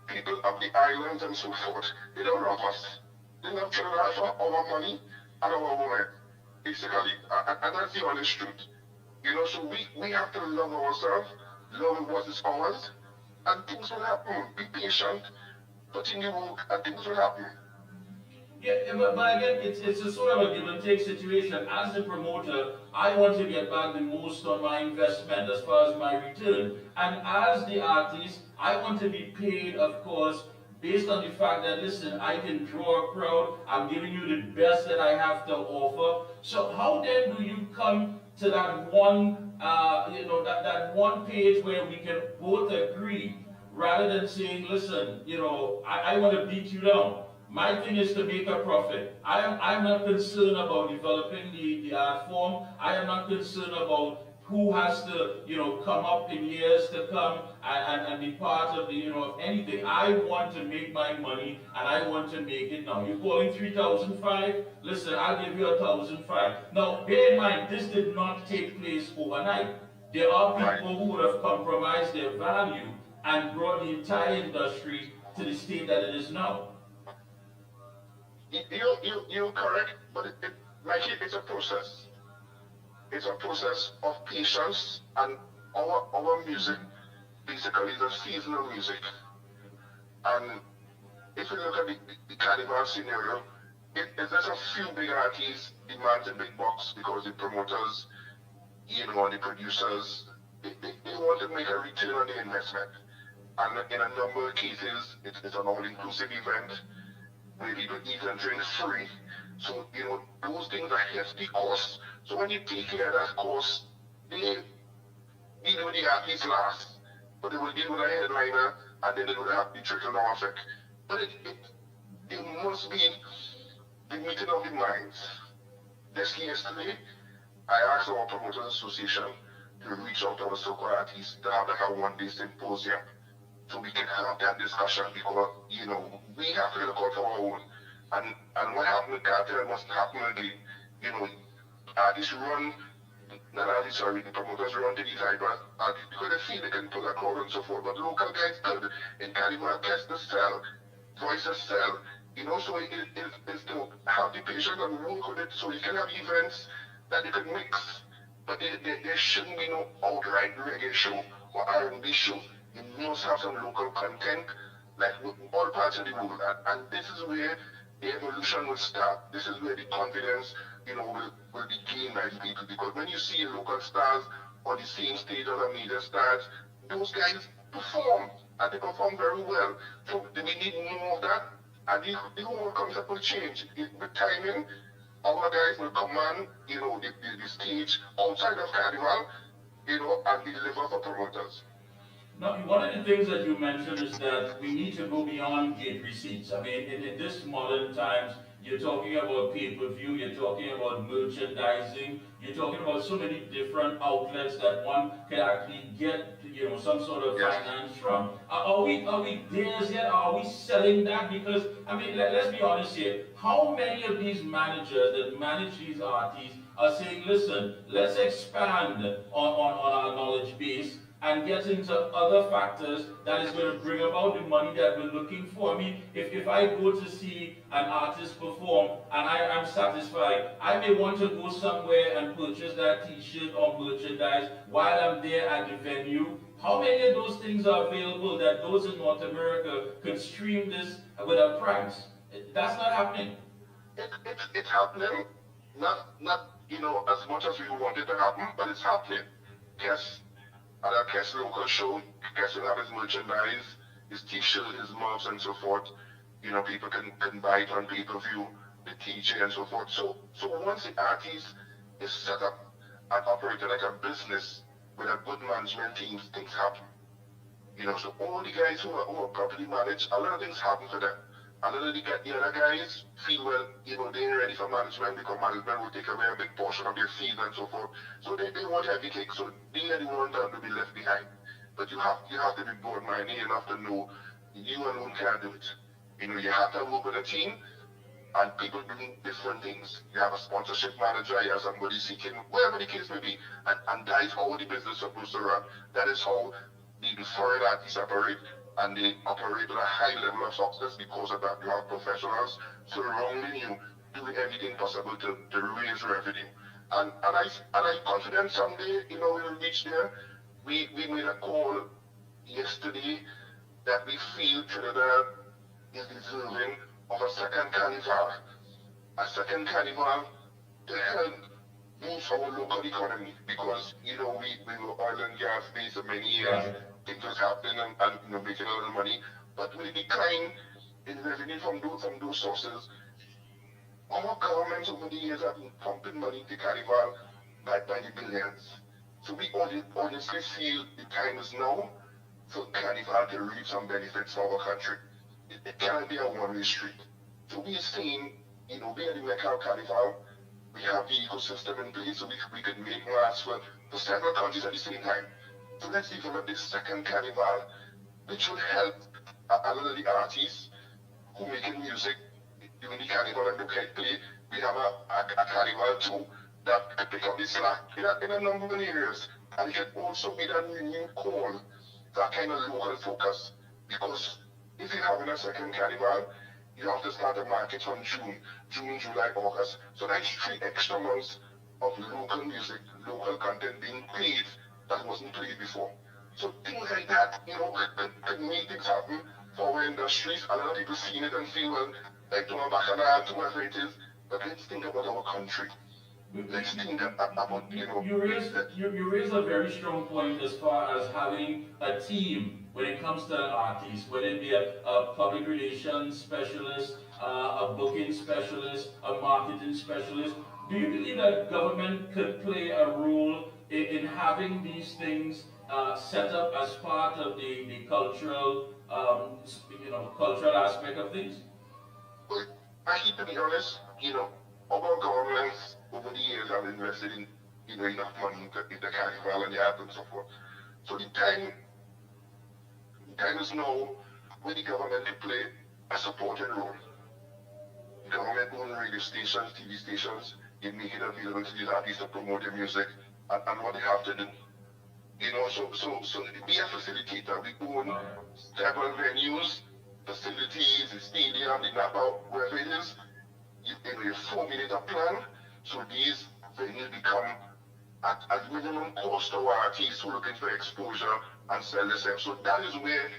people of the islands and so forth, they don't love us. They love to rely for our money and our women, basically. And that's the honest truth. So we have to love ourselves, love what is ours, and things will happen. Be patient, put in the work, and things will happen. Yeah, but again, it's a sort of a give and take situation. As the promoter, I want to get back the most on my investment as far as my return. And as the artist, I want to be paid, of course, based on the fact that, listen, I can draw a crowd, I'm giving you the best that I have to offer. So how then do you come to that one, that one page where we can both agree, rather than saying, listen, I want to beat you down. My thing is to make a profit. I'm not concerned about developing the art form. I am not concerned about who has to, come up in years to come and be part of of anything. I want to make my money, and I want to make it now. You're calling 3,005? Listen, I'll give you 1,005. Now, bear in mind, this did not take place overnight. There are people who would have compromised their value and brought the entire industry to the state that it is now. You're correct, but it's a process. It's a process of patience, and our music basically is a seasonal music. And if you look at the carnival scenario, it's just a few big artists demand a big box because the promoters, and the producers, they want to make a return on the investment. And in a number of cases, it's an all-inclusive event where people eat and drink free. So, those things are hefty costs. So when you take care of that cost, they deal with the athletes last. But they will deal with a headliner and then they will have the trickle-down effect. But it must be the meeting of the minds. Just yesterday, I asked our Promoters Association to reach out to our so-called artists to have one-day symposium so we can have that discussion because, we have to look out for our own. And what happened with cartel must happen again. Artists run, not artists, sorry, the promoters run to these hyper artists because they feel they can pull a crowd and so forth, but local guys could. In Carnival, catch the sell, voice the sell. So it's to have the patience and work with it so you can have events that you can mix. But there shouldn't be no outright reggae show or R&B show. You must have some local content, like all parts of the world. And this is where the evolution will start. This is where the confidence, will be gained by the people. Because when you see local stars on the same stage as a major stars, those guys perform. And they perform very well. So we need more of that. And the whole concept will change. With timing, our guys will command, the stage outside of Carnival, and deliver for promoters. Now, one of the things that you mentioned is that we need to go beyond gate receipts. I mean, in this modern times, you're talking about pay-per-view, you're talking about merchandising, you're talking about so many different outlets that one can actually get, some sort of finance from. Are we there yet? Are we selling that? Because, I mean, let's be honest here. How many of these managers that manage these artists are saying, listen, let's expand on our knowledge base and get into other factors that is going to bring about the money that we're looking for. I mean, if I go to see an artist perform and I'm satisfied, I may want to go somewhere and purchase that t-shirt or merchandise while I'm there at the venue. How many of those things are available that those in North America can stream this with a price? That's not happening. It's happening, not as much as we want it to happen, but it's happening. Yes. At a Kes local show, Kes will have his merchandise, his t-shirt, his mugs and so forth. People can buy it on pay-per-view, the TJ and so forth. So once the artist is set up and operated like a business with a good management team, things happen. So all the guys who are properly managed, a lot of things happen for them. A lot of the other guys feel, well, they ain't ready for management because management will take away a big portion of their fees and so forth. So they want heavy cake, so they are the ones that will be left behind. But you have to be broad-minded enough to know you alone can't do it. You have to work with a team and people doing different things. You have a sponsorship manager, you have somebody seeking, whatever the case may be. And that is how the business is supposed to run. That is how the foreign artists operate. And they operate at a high level of success because of that. You have professionals surrounding you, doing everything possible to raise revenue. And I'm confident someday, we'll reach there. We made a call yesterday that we feel Trinidad is deserving of a second carnival. A second carnival to help boost our local economy because, we were oil and gas based for many years. Things was happening and making a lot of money. But with the decline in revenue from those sources, our governments over the years have been pumping money into Carnival by the billions. So we honestly feel the time is now for Carnival to reap some benefits for our country. It can't be a one-way street. So we are saying, we are the Mecca of Carnival. We have the ecosystem in place so we can make masks for several countries at the same time. So let's develop this second carnival, which will help a lot of the artists who are making music during the carnival and look at play. We have a carnival too that can pick up the slack in a number of areas. And it can also be that renewed call, that kind of local focus. Because if you're having a second carnival, you have to start a market from June, July, August. So that's 3 extra months of local music, local content being played that wasn't played before. So things like that, can make things happen for our industries. A lot of people seen it and feel, well, like to a bacchanal, to whatever it is, but let's think about our country. Let's think about, You raise a very strong point as far as having a team when it comes to an artist, whether it be a public relations specialist, a booking specialist, a marketing specialist. Do you believe that government could play a role in having these things set up as part of the cultural, cultural aspect of things? Well, actually, to be honest, our governments over the years have invested in, enough money in the carnival and the art and so forth. So the time is now where the government can play a supporting role. Government own radio stations, TV stations, they make it available to these artists to promote their music and what they have to do. So be a facilitator. We own several venues, facilities, the stadium, the Napa, wherever it is. You formulate a plan so these venues become at minimum cost to our artists who are looking for exposure and sell themselves. So that is where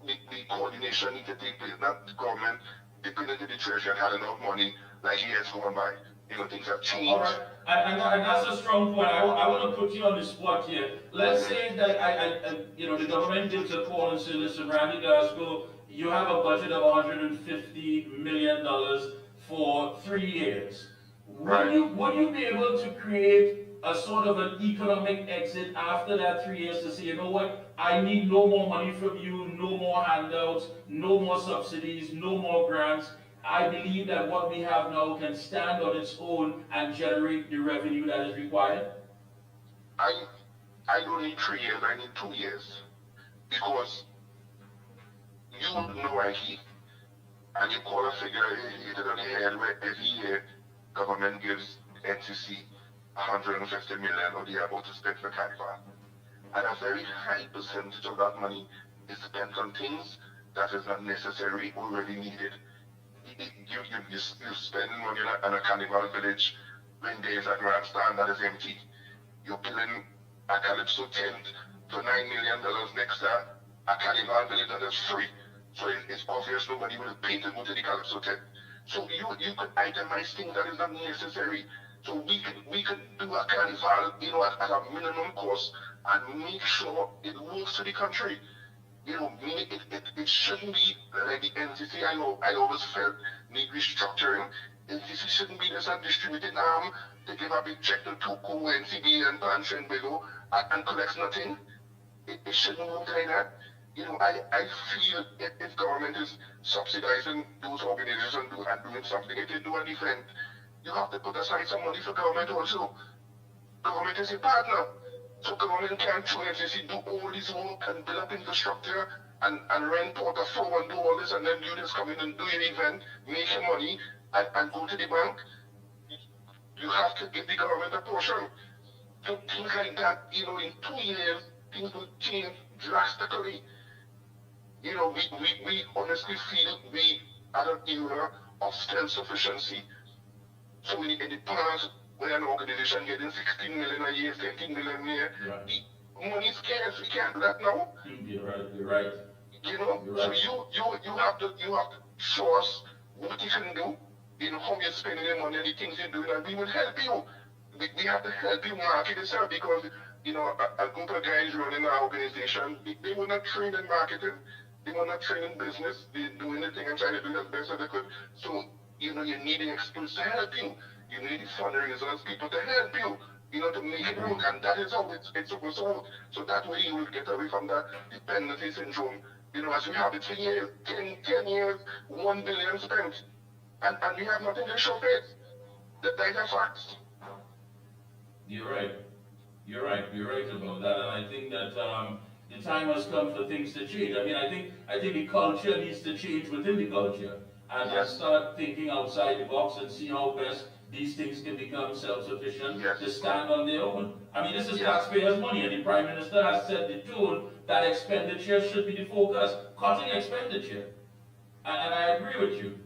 the coordination needs to take place. Not the government dipping into the treasury and had enough money like years gone by. Things have changed. All right. And that's a strong point. I want to put you on the spot here. Let's say that the government gives a call and says, listen, Randy Glasgow, you have a budget of $150 million for 3 years. Would you be able to create a sort of an economic exit after that 3 years to say, you know what, I need no more money from you, no more handouts, no more subsidies, no more grants. I believe that what we have now can stand on its own and generate the revenue that is required? I don't need 3 years, I need 2 years. Because you know, Mickie, and you call a figure, hit it on the head where every year government gives NCC 150 million or they are about to spend for carnival. And a very high percentage of that money is spent on things that is not necessary or really needed. You spend money on a carnival village when there is a grandstand that is empty. You're building a calypso tent for $9 million next to a carnival village that is free. So it's obvious nobody will pay to go to the calypso tent. So you could itemize things that is not necessary. So we could do a carnival, at a minimum cost and make sure it works for the country. It shouldn't be like the NCC. I always felt need restructuring. NCC shouldn't be just a distributing arm to give a big check to Tuku, NCB, and Pancho and Bego and collects nothing. It shouldn't work like that. I feel if government is subsidizing those organizations and doing something, if they do an event, you have to put aside some money for government also. Government is a partner. So government can't through NCC do all this work and build up infrastructure and rent out a floor and do all this and then you just come in and do your event, make your money and go to the bank. You have to give the government a portion. So things like that, in 2 years, things will change drastically. We honestly feel we are an era of self-sufficiency. So in the past, when an organization getting 16 million a year, 17 million a year, the money is scarce. We can't do that now. You're right. So you have to show us what you can do, how you're spending your money, the things you're doing, and we will help you. We have to help you market yourself because a group of guys running our organization, they were not trained in marketing, they were not trained in business, they do anything and try to do as best as they could. So you need the experts to help you. You need the fundraisers, people to help you, to make it work. And that is how it's supposed to work. So that way you will get away from that dependency syndrome. As we have it for years, 10 years, 1 billion spent. And we have nothing to show for it. That is a fact. You're right. You're right about that. And I think that the time has come for things to change. I think the culture needs to change within the culture. And start thinking outside the box and see how best these things can become self-sufficient to stand on their own. This is taxpayers' money, and the Prime Minister has set the tone that expenditure should be the focus. Cutting expenditure. And I agree with you.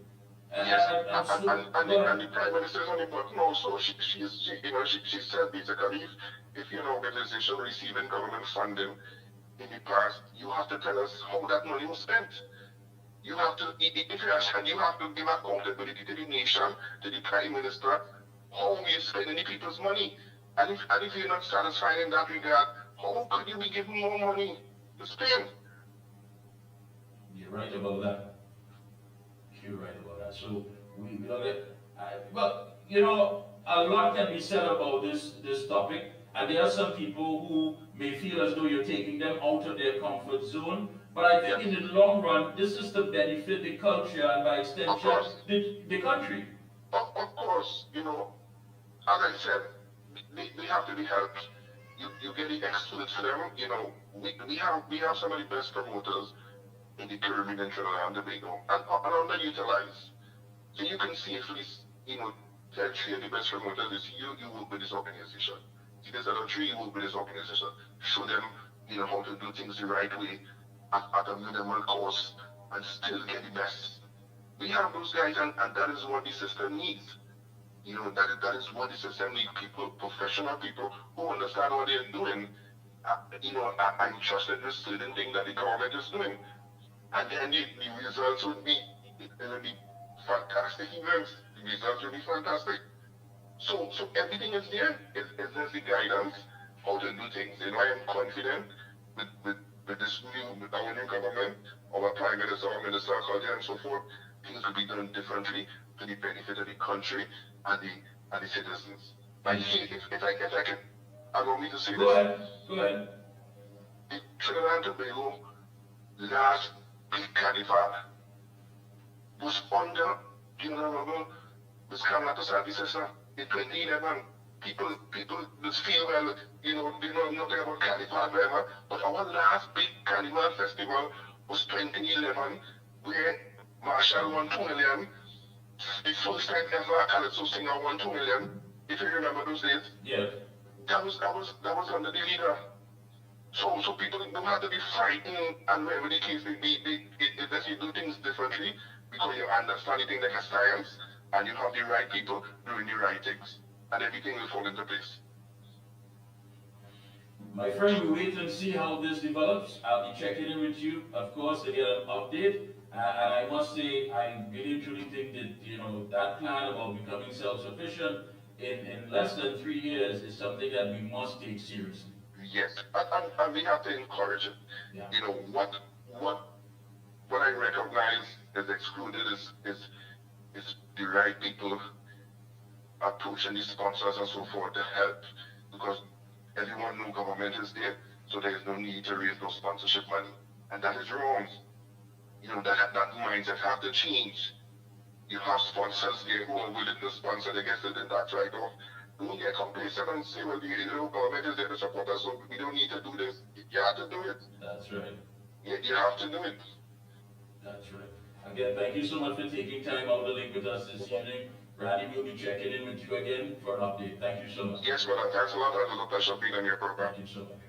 And the Prime Minister is on the button also. She said basically if you're an organization receiving government funding in the past, you have to tell us how that money was spent. You have to, if you ask, and you have to give accountability to the nation, to the Prime Minister, how you spending the people's money. And if you're not satisfied in that regard, how could you be giving more money to spend? You're right about that. You're right about that. So we look at, but you know, a lot can be said about this topic, and there are some people who may feel as though you're taking them out of their comfort zone. But I think in the long run, this is to benefit the culture and by extension the country. Of course, you know, as I said, they have to be helped. You get the experts for them, you know. We have some of the best promoters in the Caribbean and Trinidad and Tobago, and underutilized. So you can safely, you know, tell three of the best promoters is you work with this organization. See, there's other three you work with this organization. Show them, you know, how to do things the right way at a minimal cost and still get the best. We have those guys, and that is what the system needs. You know, that is what the system needs. People, professional people who understand what they're doing. You know, I trust in this certain thing that the government is doing. And then the results would be fantastic events. The results would be fantastic. So everything is there. It's just the guidance, how to do things. You know, I am confident with our new government, our Prime Minister, our Minister of Culture and so forth, things will be done differently to the benefit of the country and the citizens. Like, if I can allow me to say Go this. ahead. The Trinidad and Tobago last big carnival was under the Honorable Ms. Kamala Sisa in 2011. People just feel, well, you know, they know nothing about carnival, whatever, but our last big carnival festival was 2011, where Marshall won 2 million. The first time ever a Calypso singer won 2 million, if you remember those days. Yeah. That was under the leader. So people don't have to be frightened, and whatever the case may be, you do things differently because you understand the thing like a science, and you have the right people doing the right things, and everything will fall into place. My friend, we wait and see how this develops. I'll be checking in with you, of course, to get an update. And I must say, I really truly think that, you know, that plan about becoming self-sufficient in less than 3 years is something that we must take seriously. Yes, and we have to encourage it. Yeah. You know, what I recognize is excluded is the right people approaching the sponsors and so forth to help, because everyone knows government is there, so there is no need to raise no sponsorship money, and that is wrong. You know, that mindset have to change. You have sponsors there who are willing to sponsor, they get the tax write-off. Don't get complacent and say, well, the government is there to support us, so we don't need to do this. You have to do it. That's right. You have to do it. That's right. Again, thank you so much for taking time out to link with us this evening. Randy will be checking in with you again for an update. Thank you so much. Yes, brother. Thanks a lot. It was a pleasure being on your program. Thank you so much.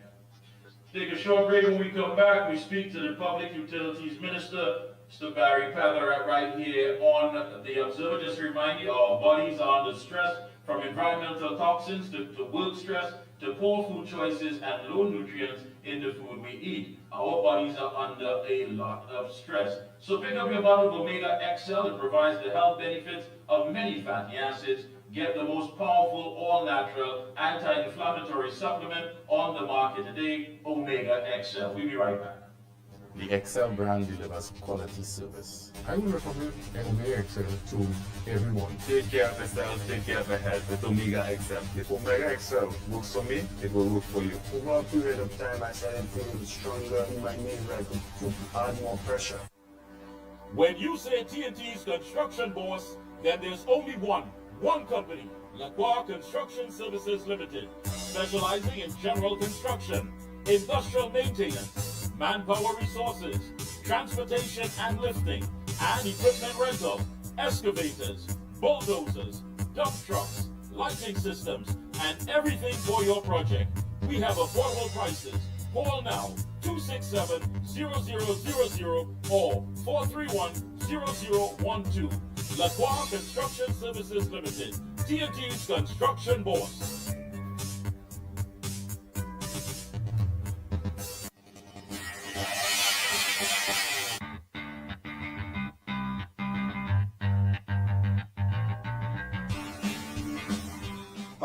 Take a short break. When we come back, we speak to the Public Utilities Minister, Mr. Barry Pevler, right here on the Observer. Just to remind you, our bodies are under stress from environmental toxins to work stress to poor food choices and low nutrients in the food we eat. Our bodies are under a lot of stress. So pick up your bottle of Omega XL. It provides the health benefits of many fatty acids. Get the most powerful, all-natural, anti-inflammatory supplement on the market today, Omega XL. We'll be right back. The XL brand delivers quality service. I will recommend Omega XL to everyone. Take care of yourself, take care of your health with Omega XL. If Omega XL works for me, it will work for you. Over a period of time, I started feeling stronger in my knees, like to add more pressure. When you say TNT's construction boss, then there's only one company, Lacroix Construction Services Limited, specializing in general construction, industrial maintenance, manpower resources, transportation and lifting, and equipment rental, excavators, bulldozers, dump trucks, lighting systems, and everything for your project. We have affordable prices. Call now 267-0000 or 431-0012. Lacroix Construction Services Limited, TNT's construction boss.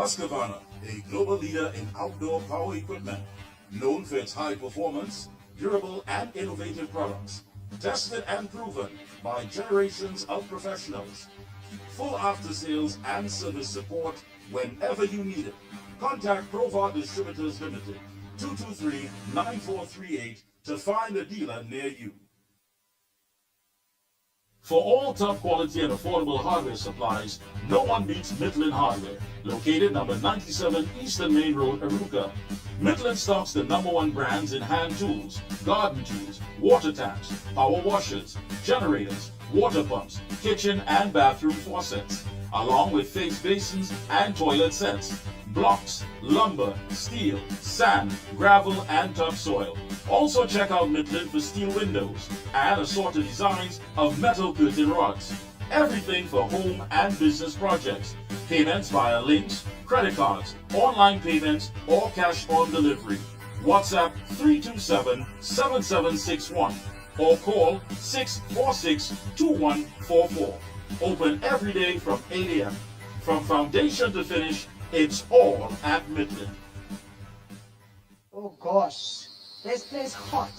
Husqvarna, a global leader in outdoor power equipment, known for its high performance, durable and innovative products, tested and proven by generations of professionals. Full after-sales and service support whenever you need it. Contact Provar Distributors Limited, 223-9438 to find a dealer near you. For all top quality and affordable hardware supplies, no one beats Midland Hardware, located number 97 Eastern Main Road, Aruca. Midland stocks the #1 brands in hand tools, garden tools, water taps, power washers, generators, water pumps, kitchen and bathroom faucets, along with face basins and toilet sets, blocks, lumber, steel, sand, gravel and topsoil. Also check out Midland for steel windows and assorted designs of metal curtain rods. Everything for home and business projects. Payments via links, credit cards, online payments, or cash on delivery. WhatsApp 327-7761 or call 646-2144. Open every day from 8 a.m. From foundation to finish, it's all at Midland. Oh gosh, this place hot.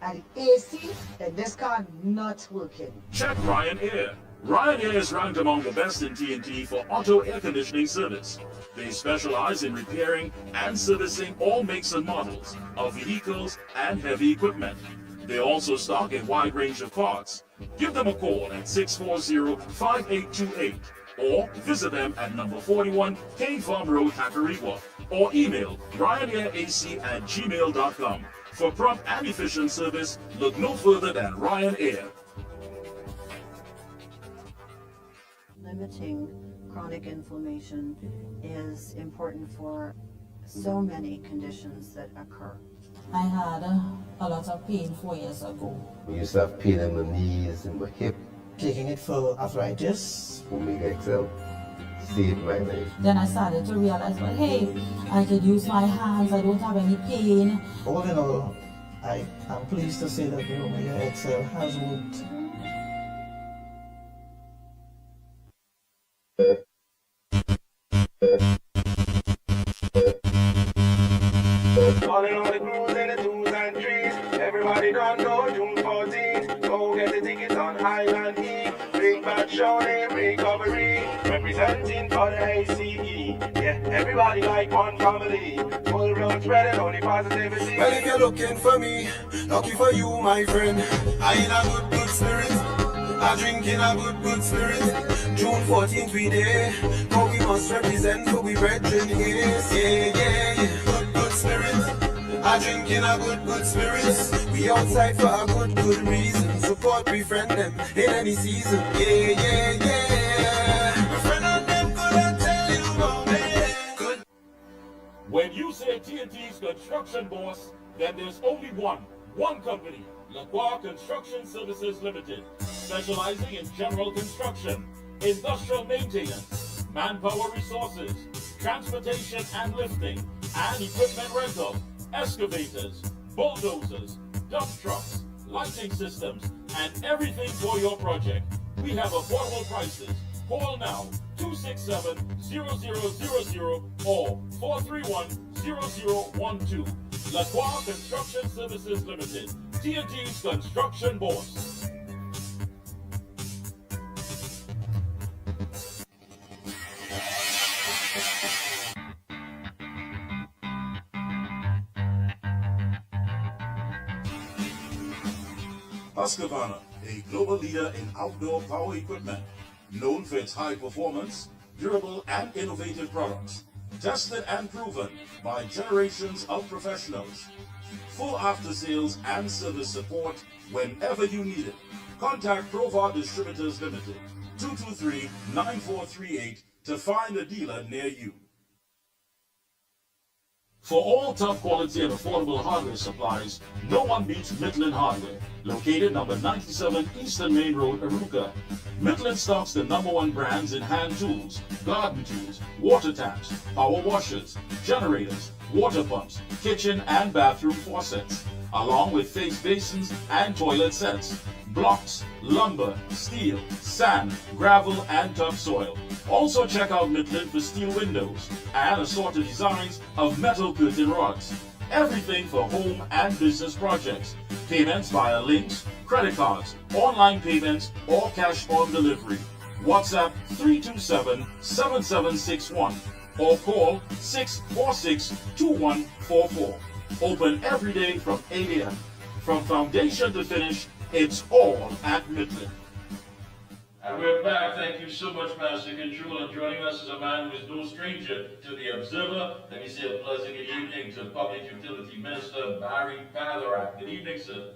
And the AC in this car not working. Check Ryan Air. Ryan Air is ranked among the best in TNT for auto air conditioning service. They specialize in repairing and servicing all makes and models of vehicles and heavy equipment. They also stock a wide range of parts. Give them a call at 640-5828 or visit them at number 41 Kane Farm Road, Hackariwa, or email ryanairac@gmail.com. For prompt and efficient service, look no further than Ryan Air. Limiting chronic inflammation is important for so many conditions that occur. I had a lot of pain 4 years ago. I used to have pain in my knees and my hip. Taking it for arthritis. Omega XL saved my life. Then I started to realize, well, hey, I could use my hands, I don't have any pain. All in all, I am pleased to say that the Omega XL has worked. Calling all the crews and the twos and threes. Everybody don't know June 14th. Go get the tickets on Highland E. Big Bad Show Name Recovery. Representing for the ACE. Yeah, everybody like one family. Full blown spreading only positivity. Well, if you're looking for me, lucky for you, my friend. I in a good spirit. I drink in a good spirit. June 14th we there. But we must represent for we brethren here. Yeah. Good spirit. I drink in a good spirit. We outside for a good reason. Support, befriend them in any season. Yeah. My friend and them couldn't tell you about it. Good. When you say TNT's construction boss, then there's only one company, LaCroix Construction Services Limited, specializing in general construction, industrial maintenance, manpower resources, transportation and lifting, and equipment rental, excavators, bulldozers, dump trucks, lighting systems, and everything for your project. We have affordable prices. Call now 267-0000 or 431-0012. LaCroix Construction Services Limited, TNT's construction boss. Husqvarna, a global leader in outdoor power equipment, known for its high performance, durable and innovative products, tested and proven by generations of professionals. Full after-sales and service support whenever you need it. Contact Provar Distributors Limited, 223-9438 to find a dealer near you. For all top quality and affordable hardware supplies, no one beats Midland Hardware, located number 97 Eastern Main Road, Aruca. Midland stocks the #1 brands in hand tools, garden tools, water taps, power washers, generators, water pumps, kitchen and bathroom faucets, along with face basins and toilet sets, blocks, lumber, steel, sand, gravel, and topsoil. Also check out Midland for steel windows and assorted designs of metal curtain rods. Everything for home and business projects. Payments via links, credit cards, online payments, or cash on delivery. WhatsApp 327-7761 or call 646-2144. Open every day from 8 a.m. From foundation to finish, it's all at Midland. And we're back. Thank you so much, Master Control. And joining us is a man who is no stranger to the Observer. Let me say a pleasant good evening to Public Utility Minister Barry Patherack. Good evening, sir.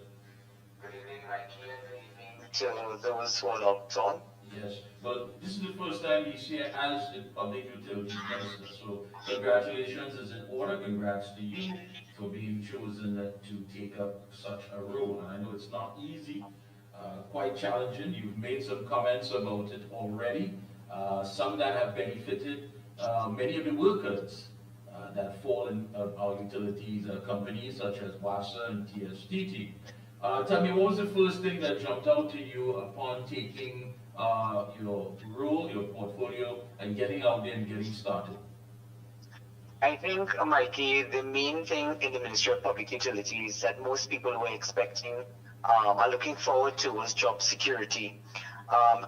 Good evening, Mikey, and good evening to those who are locked on. Yes. Well, this is the first time he's here as the Public Utilities Minister. So congratulations is in order. Congrats to you for being chosen to take up such a role. And I know it's not easy. Quite challenging. You've made some comments about it already. Some that have benefited many of the workers that fall in our utilities companies such as WASA and TSTT. Tell me, what was the first thing that jumped out to you upon taking your role, your portfolio, and getting out there and getting started? I think, Mikey, the main thing in the Ministry of Public Utilities that most people were expecting are looking forward to was job security.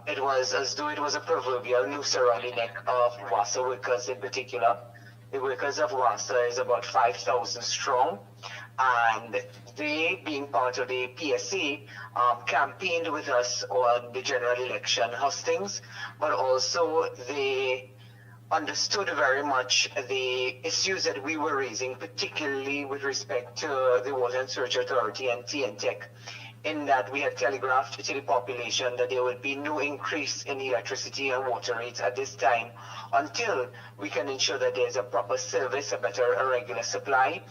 It was as though it was a proverbial noose around the neck of WASA workers in particular. The workers of WASA is about 5,000 strong, and they, being part of the PSA, campaigned with us on the general election hustings, but also they understood very much the issues that we were raising, particularly with respect to the Water and Sewerage Authority and TNTEC, in that we had telegraphed to the population that there would be no increase in electricity and water rates at this time until we can ensure that there's a proper service, a regular supply,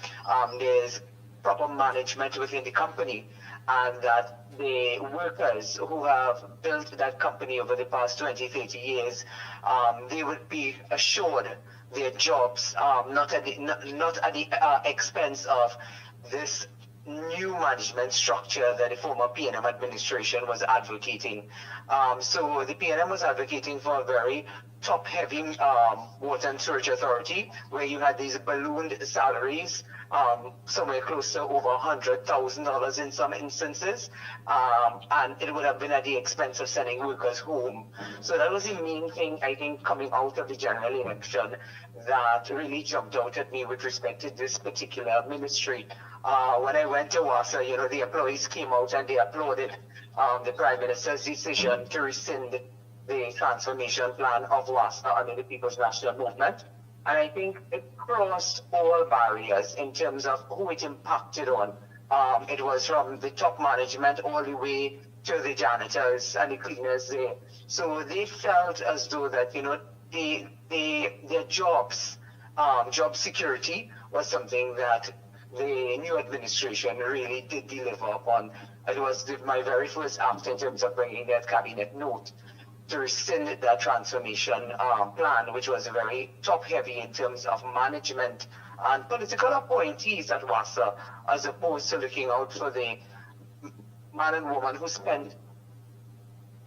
there's proper management within the company, and that the workers who have built that company over the past 20, 30 years, they would be assured their jobs, not at the expense of this new management structure that the former PNM administration was advocating. So the PNM was advocating for a very top-heavy Water and Sewerage Authority, where you had these ballooned salaries, somewhere close to over $100,000 in some instances, and it would have been at the expense of sending workers home. So that was the main thing, I think, coming out of the general election that really jumped out at me with respect to this particular ministry. When I went to WASA, you know, the employees came out and they applauded the Prime Minister's decision to rescind the transformation plan of WASA under the People's National Movement. And I think it crossed all barriers in terms of who it impacted on. It was from the top management all the way to the janitors and the cleaners there. So they felt as though that, you know, their jobs, job security was something that the new administration really did deliver upon. It was my very first act in terms of bringing that cabinet note to rescind that transformation plan, which was very top-heavy in terms of management and political appointees at WASA, as opposed to looking out for the man and woman who spent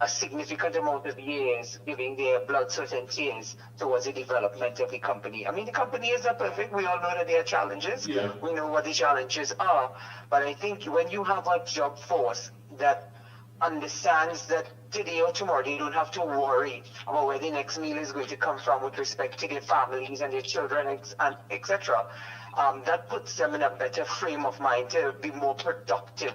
a significant amount of years giving their blood, sweat, and tears towards the development of the company. I mean, the company is not perfect. We all know that there are challenges. Yeah. We know what the challenges are. But I think when you have a job force that understands that today or tomorrow they don't have to worry about where the next meal is going to come from with respect to their families and their children, and etc., that puts them in a better frame of mind to be more productive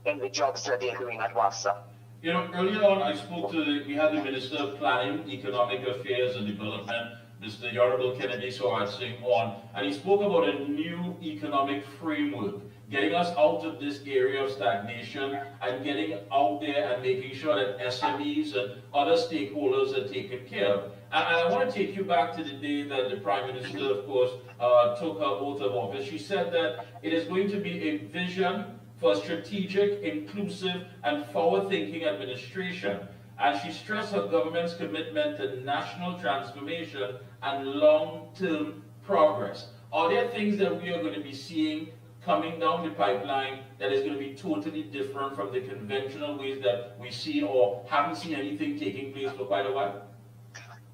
in the jobs that they're doing at WASA. You know, earlier on I spoke to we had the Minister of Planning, Economic Affairs and Development, Mr. Honorable Kennedy Singh on, and he spoke about a new economic framework, getting us out of this area of stagnation and getting out there and making sure that SMEs and other stakeholders are taken care of. And I want to take you back to the day that the Prime Minister, of course, took her oath of office. She said that it is going to be a vision for a strategic, inclusive, and forward-thinking administration. And she stressed her government's commitment to national transformation and long-term progress. Are there things that we are going to be seeing coming down the pipeline that is going to be totally different from the conventional ways that we see or haven't seen anything taking place for quite a while?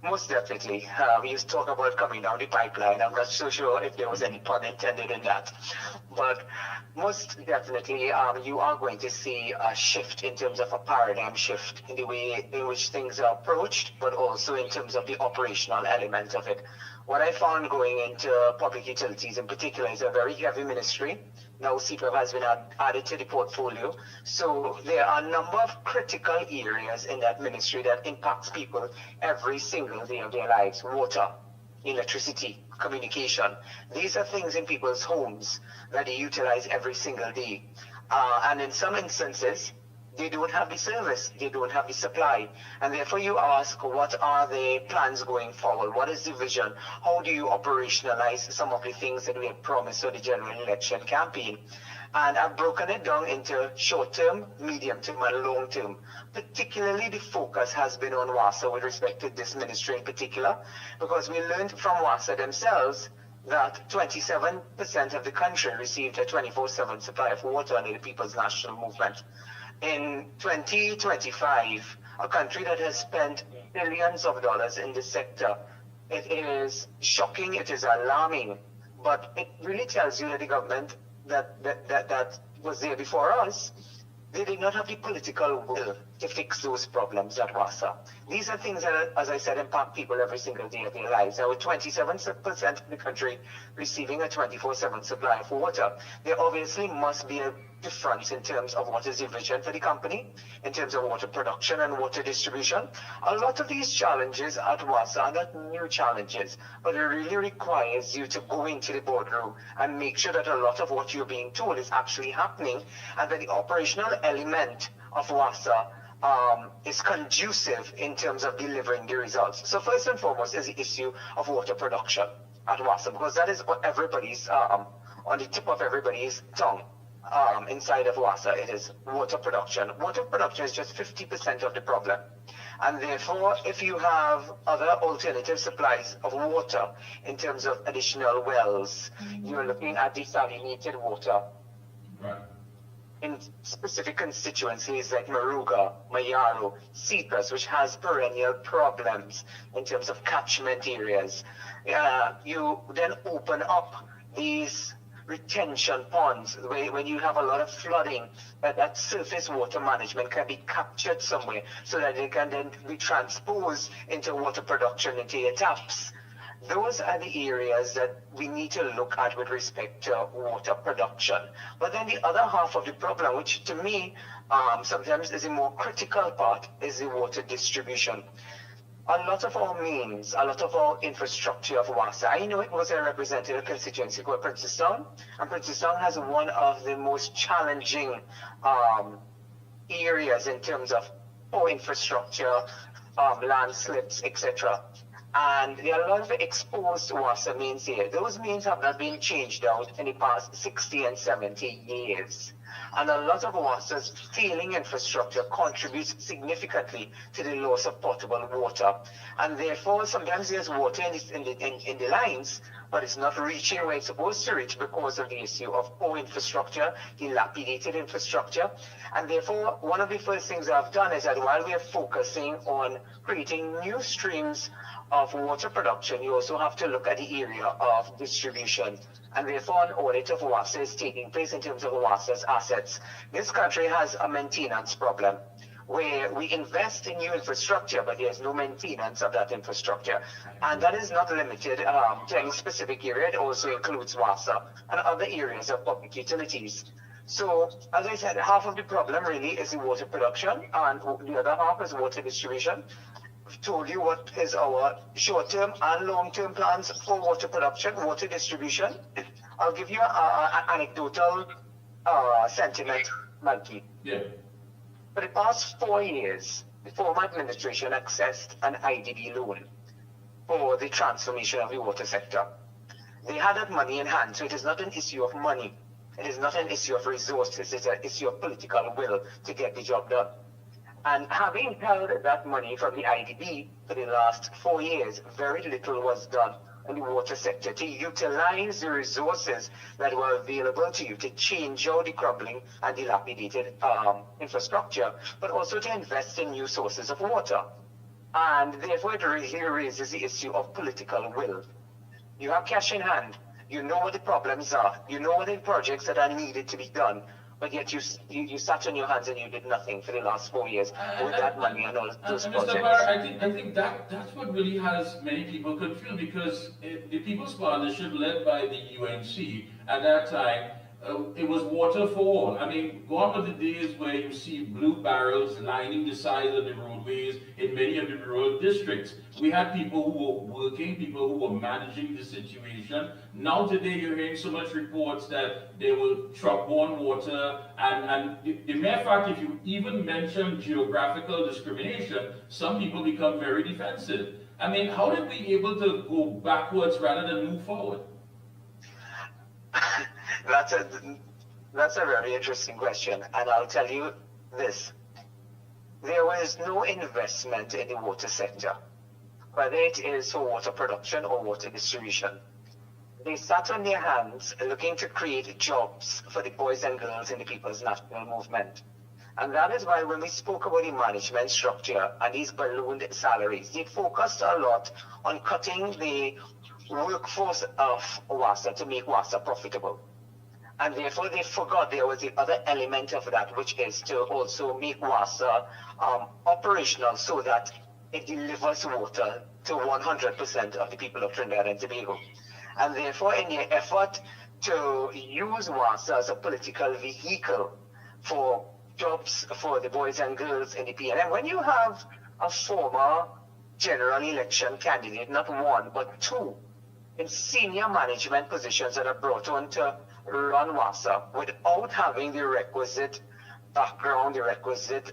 Most definitely. You talk about coming down the pipeline. I'm not so sure if there was any pun intended in that. But most definitely, you are going to see a shift in terms of a paradigm shift in the way in which things are approached, but also in terms of the operational element of it. What I found going into public utilities in particular is a very heavy ministry. Now CPAP has been added to the portfolio. So there are a number of critical areas in that ministry that impacts people every single day of their lives. Water, electricity, communication. These are things in people's homes that they utilize every single day. And in some instances, they don't have the service, they don't have the supply. And therefore you ask, what are the plans going forward? What is the vision? How do you operationalize some of the things that we had promised for the general election campaign? And I've broken it down into short-term, medium-term, and long-term. Particularly the focus has been on WASA with respect to this ministry in particular, because we learned from WASA themselves that 27% of the country received a 24/7 supply of water under the People's National Movement. In 2025, a country that has spent billions of dollars in this sector, it is shocking, it is alarming, but it really tells you that the government that was there before us, they did not have the political will to fix those problems at WASA. These are things that, as I said, impact people every single day of their lives. Now, with 27% of the country receiving a 24/7 supply of water, there obviously must be a difference in terms of what is the vision for the company, in terms of water production and water distribution. A lot of these challenges at WASA are not new challenges, but it really requires you to go into the boardroom and make sure that a lot of what you're being told is actually happening, and that the operational element of WASA is conducive in terms of delivering the results. So first and foremost is the issue of water production at WASA, because that is what everybody's on the tip of everybody's tongue. Inside of WASA, it is water production. Water production is just 50% of the problem. And therefore, if you have other alternative supplies of water in terms of additional wells, you're looking at desalinated water. Right. In specific constituencies like Maruga, Mayaro, Cyprus, which has perennial problems in terms of catchment areas, you then open up these retention ponds, when you have a lot of flooding, that surface water management can be captured somewhere so that it can then be transposed into water production into your taps. Those are the areas that we need to look at with respect to water production. But then the other half of the problem, which to me sometimes is a more critical part, is the water distribution. A lot of our means, a lot of our infrastructure of WASA, I know it was a representative constituency called Princeton, and Princeton has one of the most challenging areas in terms of our infrastructure, landslips, etc. And there are a lot of exposed WASA means here. Those means have not been changed out in the past 60 and 70 years. And a lot of WASA's failing infrastructure contributes significantly to the loss of potable water. And therefore, sometimes there's water in the lines, but it's not reaching where it's supposed to reach because of the issue of poor infrastructure, dilapidated infrastructure. And therefore, one of the first things I've done is that while we are focusing on creating new streams of water production, you also have to look at the area of distribution. And therefore, an audit of WASA is taking place in terms of WASA's assets. This country has a maintenance problem where we invest in new infrastructure, but there's no maintenance of that infrastructure. And that is not limited to any specific area. It also includes WASA and other areas of public utilities. So, as I said, half of the problem really is the water production, and the other half is water distribution. I've told you what is our short-term and long-term plans for water production, water distribution. I'll give you an anecdotal sentiment, Mickie. Yeah. For the past 4 years, the former administration accessed an IDB loan for the transformation of the water sector. They had that money in hand, so it is not an issue of money. It is not an issue of resources. It's an issue of political will to get the job done. And having held that money from the IDB for the last 4 years, very little was done in the water sector to utilize the resources that were available to you to change out the crumbling and dilapidated infrastructure, but also to invest in new sources of water. And therefore, it really raises the issue of political will. You have cash in hand. You know what the problems are. You know what the projects that are needed to be done. But yet you sat on your hands and you did nothing for the last 4 years with that money and all those projects. Mr. Barr, I think that's what really has many people confused, because the People's Partnership led by the UNC at that time, it was water for all. I mean, gone are the days where you see blue barrels lining the sides of the roadways in many of the rural districts. We had people who were working, people who were managing the situation. Now today you're hearing so much reports that they will truck-borne water, and the mere fact, if you even mention geographical discrimination, some people become very defensive. I mean, how did we able to go backwards rather than move forward? That's a very interesting question, and I'll tell you this. There was no investment in the water sector, whether it is for water production or water distribution. They sat on their hands looking to create jobs for the boys and girls in the People's National Movement. And that is why when we spoke about the management structure and these ballooned salaries, they focused a lot on cutting the workforce of WASA to make WASA profitable. And therefore they forgot there was the other element of that, which is to also make WASA operational so that it delivers water to 100% of the people of Trinidad and Tobago. And therefore, in their effort to use WASA as a political vehicle for jobs for the boys and girls in the PNM, when you have a former general election candidate, not one, but two, in senior management positions that are brought on to run WASA without having the requisite background, the requisite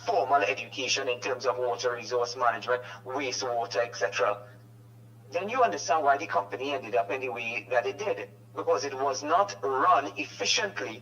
formal education in terms of water resource management, wastewater, etc., then you understand why the company ended up in the way that it did, because it was not run efficiently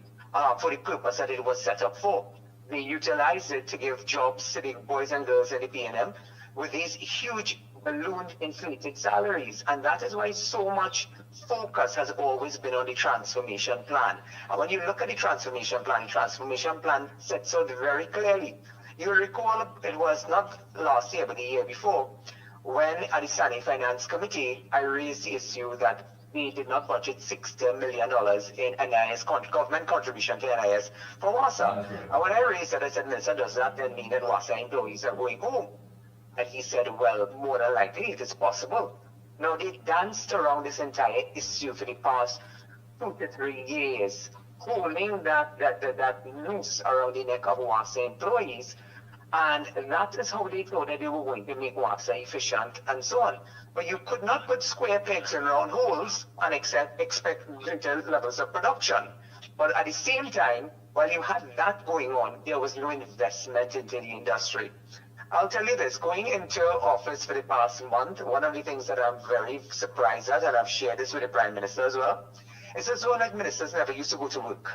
for the purpose that it was set up for. They utilized it to give jobs to the boys and girls in the PNM with these huge ballooned inflated salaries, and that is why so much focus has always been on the transformation plan. And when you look at the transformation plan sets out very clearly. You recall it was not last year but the year before, when at the Senate Finance Committee I raised the issue that we did not budget $60 million in NIS government contribution to NIS for WASA. And when I raised that, I said, Minister, does that then mean that WASA employees are going home? And he said, well, more than likely it is possible. Now, they danced around this entire issue for the past 2 to 3 years, holding that noose around the neck of WASA employees. And that is how they thought that they were going to make WASA efficient and so on. But you could not put square pegs in round holes and expect greater levels of production. But at the same time, while you had that going on, there was no investment into the industry. I'll tell you this, going into office for the past month, one of the things that I'm very surprised at, and I've shared this with the Prime Minister as well, is that so like ministers never used to go to work.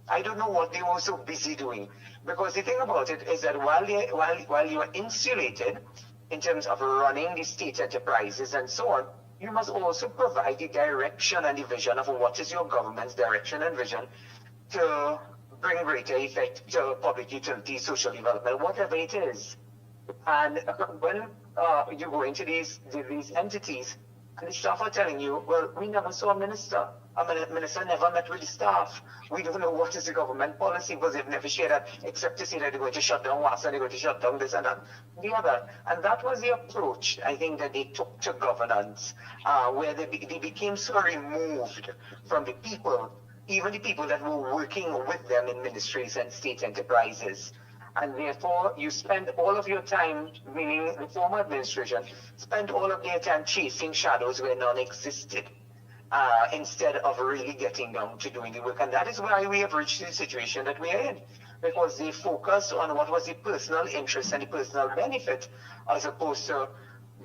I don't know what they were so busy doing. Because the thing about it is that while you are insulated in terms of running the state enterprises and so on, you must also provide the direction and the vision of what is your government's direction and vision to bring greater effect to public utility, social development, whatever it is. And when you go into these entities, and the staff are telling you, well, we never saw a minister. A minister never met with the staff. We don't know what is the government policy, because they've never shared that, except to say that they're going to shut down WASA, they're going to shut down this and that, the other. And that was the approach, I think, that they took to governance, where they became so removed from the people, even the people that were working with them in ministries and state enterprises. And therefore, you spend all of your time, meaning the former administration, spend all of their time chasing shadows where none existed, instead of really getting down to doing the work. And that is why we have reached the situation that we are in, because they focused on what was the personal interest and the personal benefit, as opposed to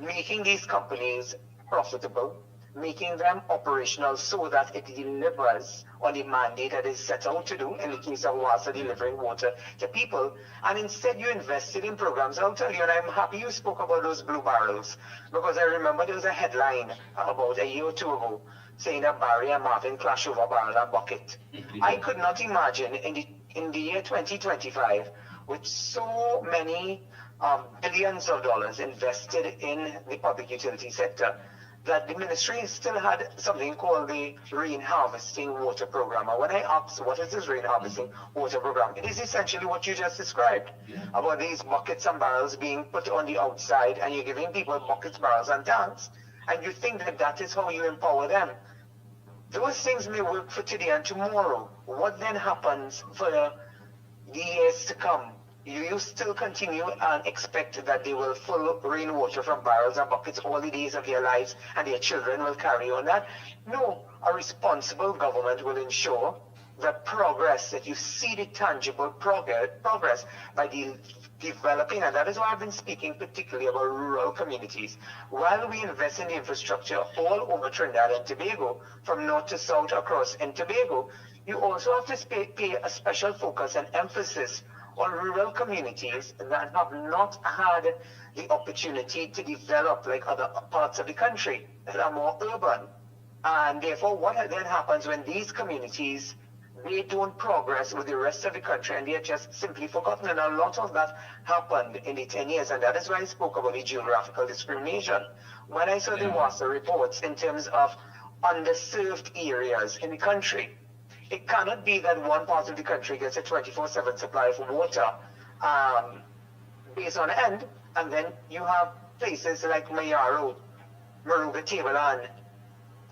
making these companies profitable, making them operational so that it delivers on the mandate that is set out to do in the case of WASA delivering water to people. And instead you invested in programs. I'll tell you, and I'm happy you spoke about those blue barrels, because I remember there was a headline about a year or two ago saying that Barry and Marvin clash over barrel and bucket. I could not imagine in the year 2025, with so many billions of dollars invested in the public utility sector, that the ministry still had something called the rain harvesting water program. And when I asked, what is this rain harvesting water program? It is essentially what you just described, about these buckets and barrels being put on the outside, and you're giving people buckets, barrels, and tanks, and you think that that is how you empower them. Those things may work for today and tomorrow. What then happens for the years to come? You still continue and expect that they will full rainwater from barrels and buckets all the days of their lives, and their children will carry on that? No, a responsible government will ensure that progress, that you see the tangible progress by developing, and that is why I've been speaking particularly about rural communities. While we invest in the infrastructure all over Trinidad and Tobago, from north to south across in Tobago, you also have to pay a special focus and emphasis on rural communities that have not had the opportunity to develop like other parts of the country that are more urban. And therefore, what then happens when these communities, they don't progress with the rest of the country, and they are just simply forgotten? And a lot of that happened in the 10 years, and that is why I spoke about the geographical discrimination. When I saw the WASA reports in terms of underserved areas in the country, it cannot be that one part of the country gets a 24/7 supply of water based on end, and then you have places like Mayaro, Maruga Tableland,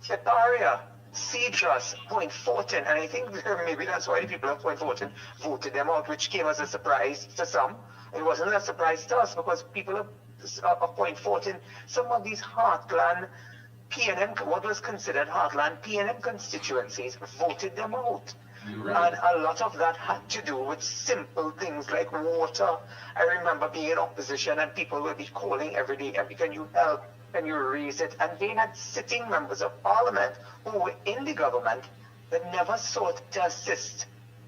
Chetaria, Cedras, Point Fortin, and I think maybe that's why the people of Point Fortin voted them out, which came as a surprise to some. It wasn't a surprise to us, because people of Point Fortin, some of these heartland PNM, what was considered heartland PNM constituencies, voted them out. Right. And a lot of that had to do with simple things like water. I remember being in opposition and people would be calling every day, can you help? Can you raise it? And they had sitting members of parliament who were in the government that never sought to assist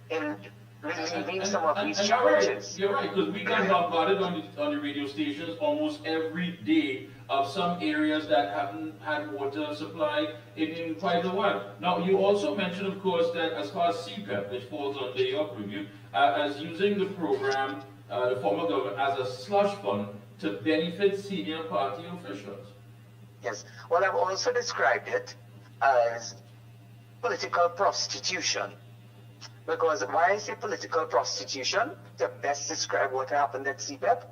in relieving some of these challenges. You're right, because we get bombarded on the radio stations almost every day of some areas that haven't had water supply in quite a while. Now, you also mentioned, of course, that as far as CPEP, which falls under your purview, as using the program, the former government, as a slush fund to benefit senior party officials. Yes. Well, I've also described it as political prostitution. Because why I say political prostitution, to best describe what happened at CPEP,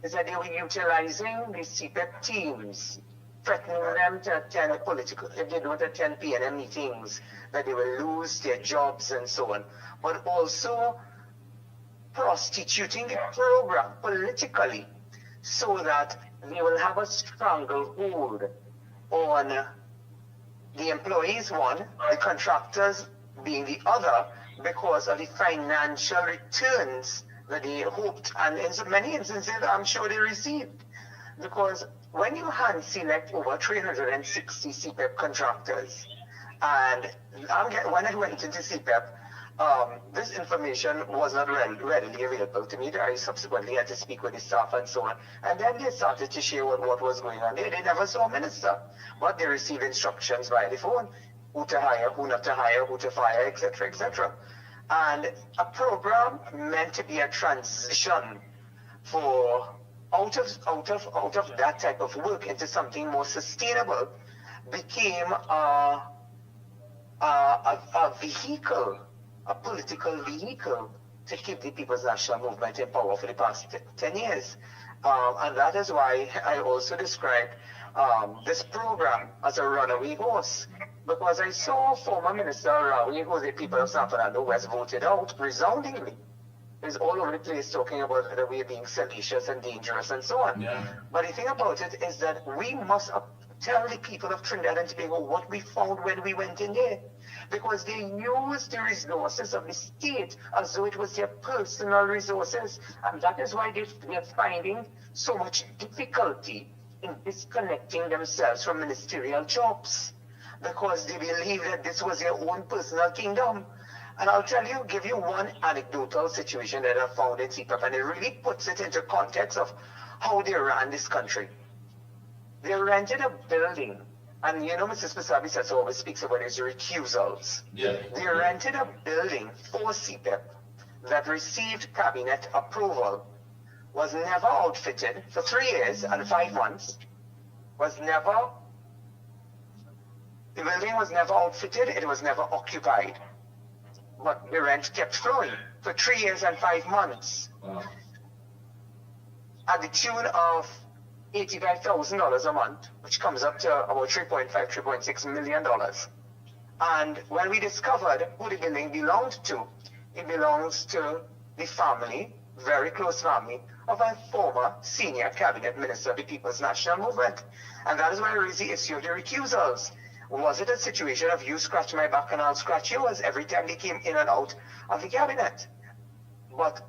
is that they were utilizing the CPEP teams, threatening them to attend if they don't attend PNM meetings, that they will lose their jobs and so on. But also prostituting the program politically, so that they will have a stranglehold on the employees, one, the contractors being the other, because of the financial returns that they hoped, and in so many instances I'm sure they received. Because when you hand select over 360 CPEP contractors, and when I went into CPEP, this information was not readily available to me. I subsequently had to speak with the staff and so on. And then they started to share what was going on there. They never saw a minister, but they received instructions by the phone, who to hire, who not to hire, who to fire, etc., etc. And a program meant to be a transition for out of that type of work into something more sustainable became a vehicle, a political vehicle to keep the People's National Movement in power for the past 10 years. And that is why I also described this program as a runaway horse. Because I saw former Minister Rawi, who the people of San Fernando West voted out resoundingly. He's all over the place talking about the way being salacious and dangerous and so on. Yeah. But the thing about it is that we must tell the people of Trinidad and Tobago what we found when we went in there. Because they used the resources of the state as though it was their personal resources. And that is why they're finding so much difficulty in disconnecting themselves from ministerial jobs. because they believe that this was their own personal kingdom. And I'll give you one anecdotal situation that I found in CPAP, and it really puts it into context of how they ran this country. They rented a building, and you know, Mr. Spasabis always speaks about his recusals. Yeah. They rented a building for CPAP that received cabinet approval, was never outfitted for 3 years and 5 months, the building was never outfitted, it was never occupied. But the rent kept flowing for 3 years and 5 months. Wow. At the tune of $85,000 a month, which comes up to about $3.6 million. And when we discovered who the building belonged to, it belongs to the family, very close family, of a former senior cabinet minister of the People's National Movement. And that is why I raised the issue of the recusals. Was it a situation of you scratch my back and I'll scratch yours every time they came in and out of the cabinet? But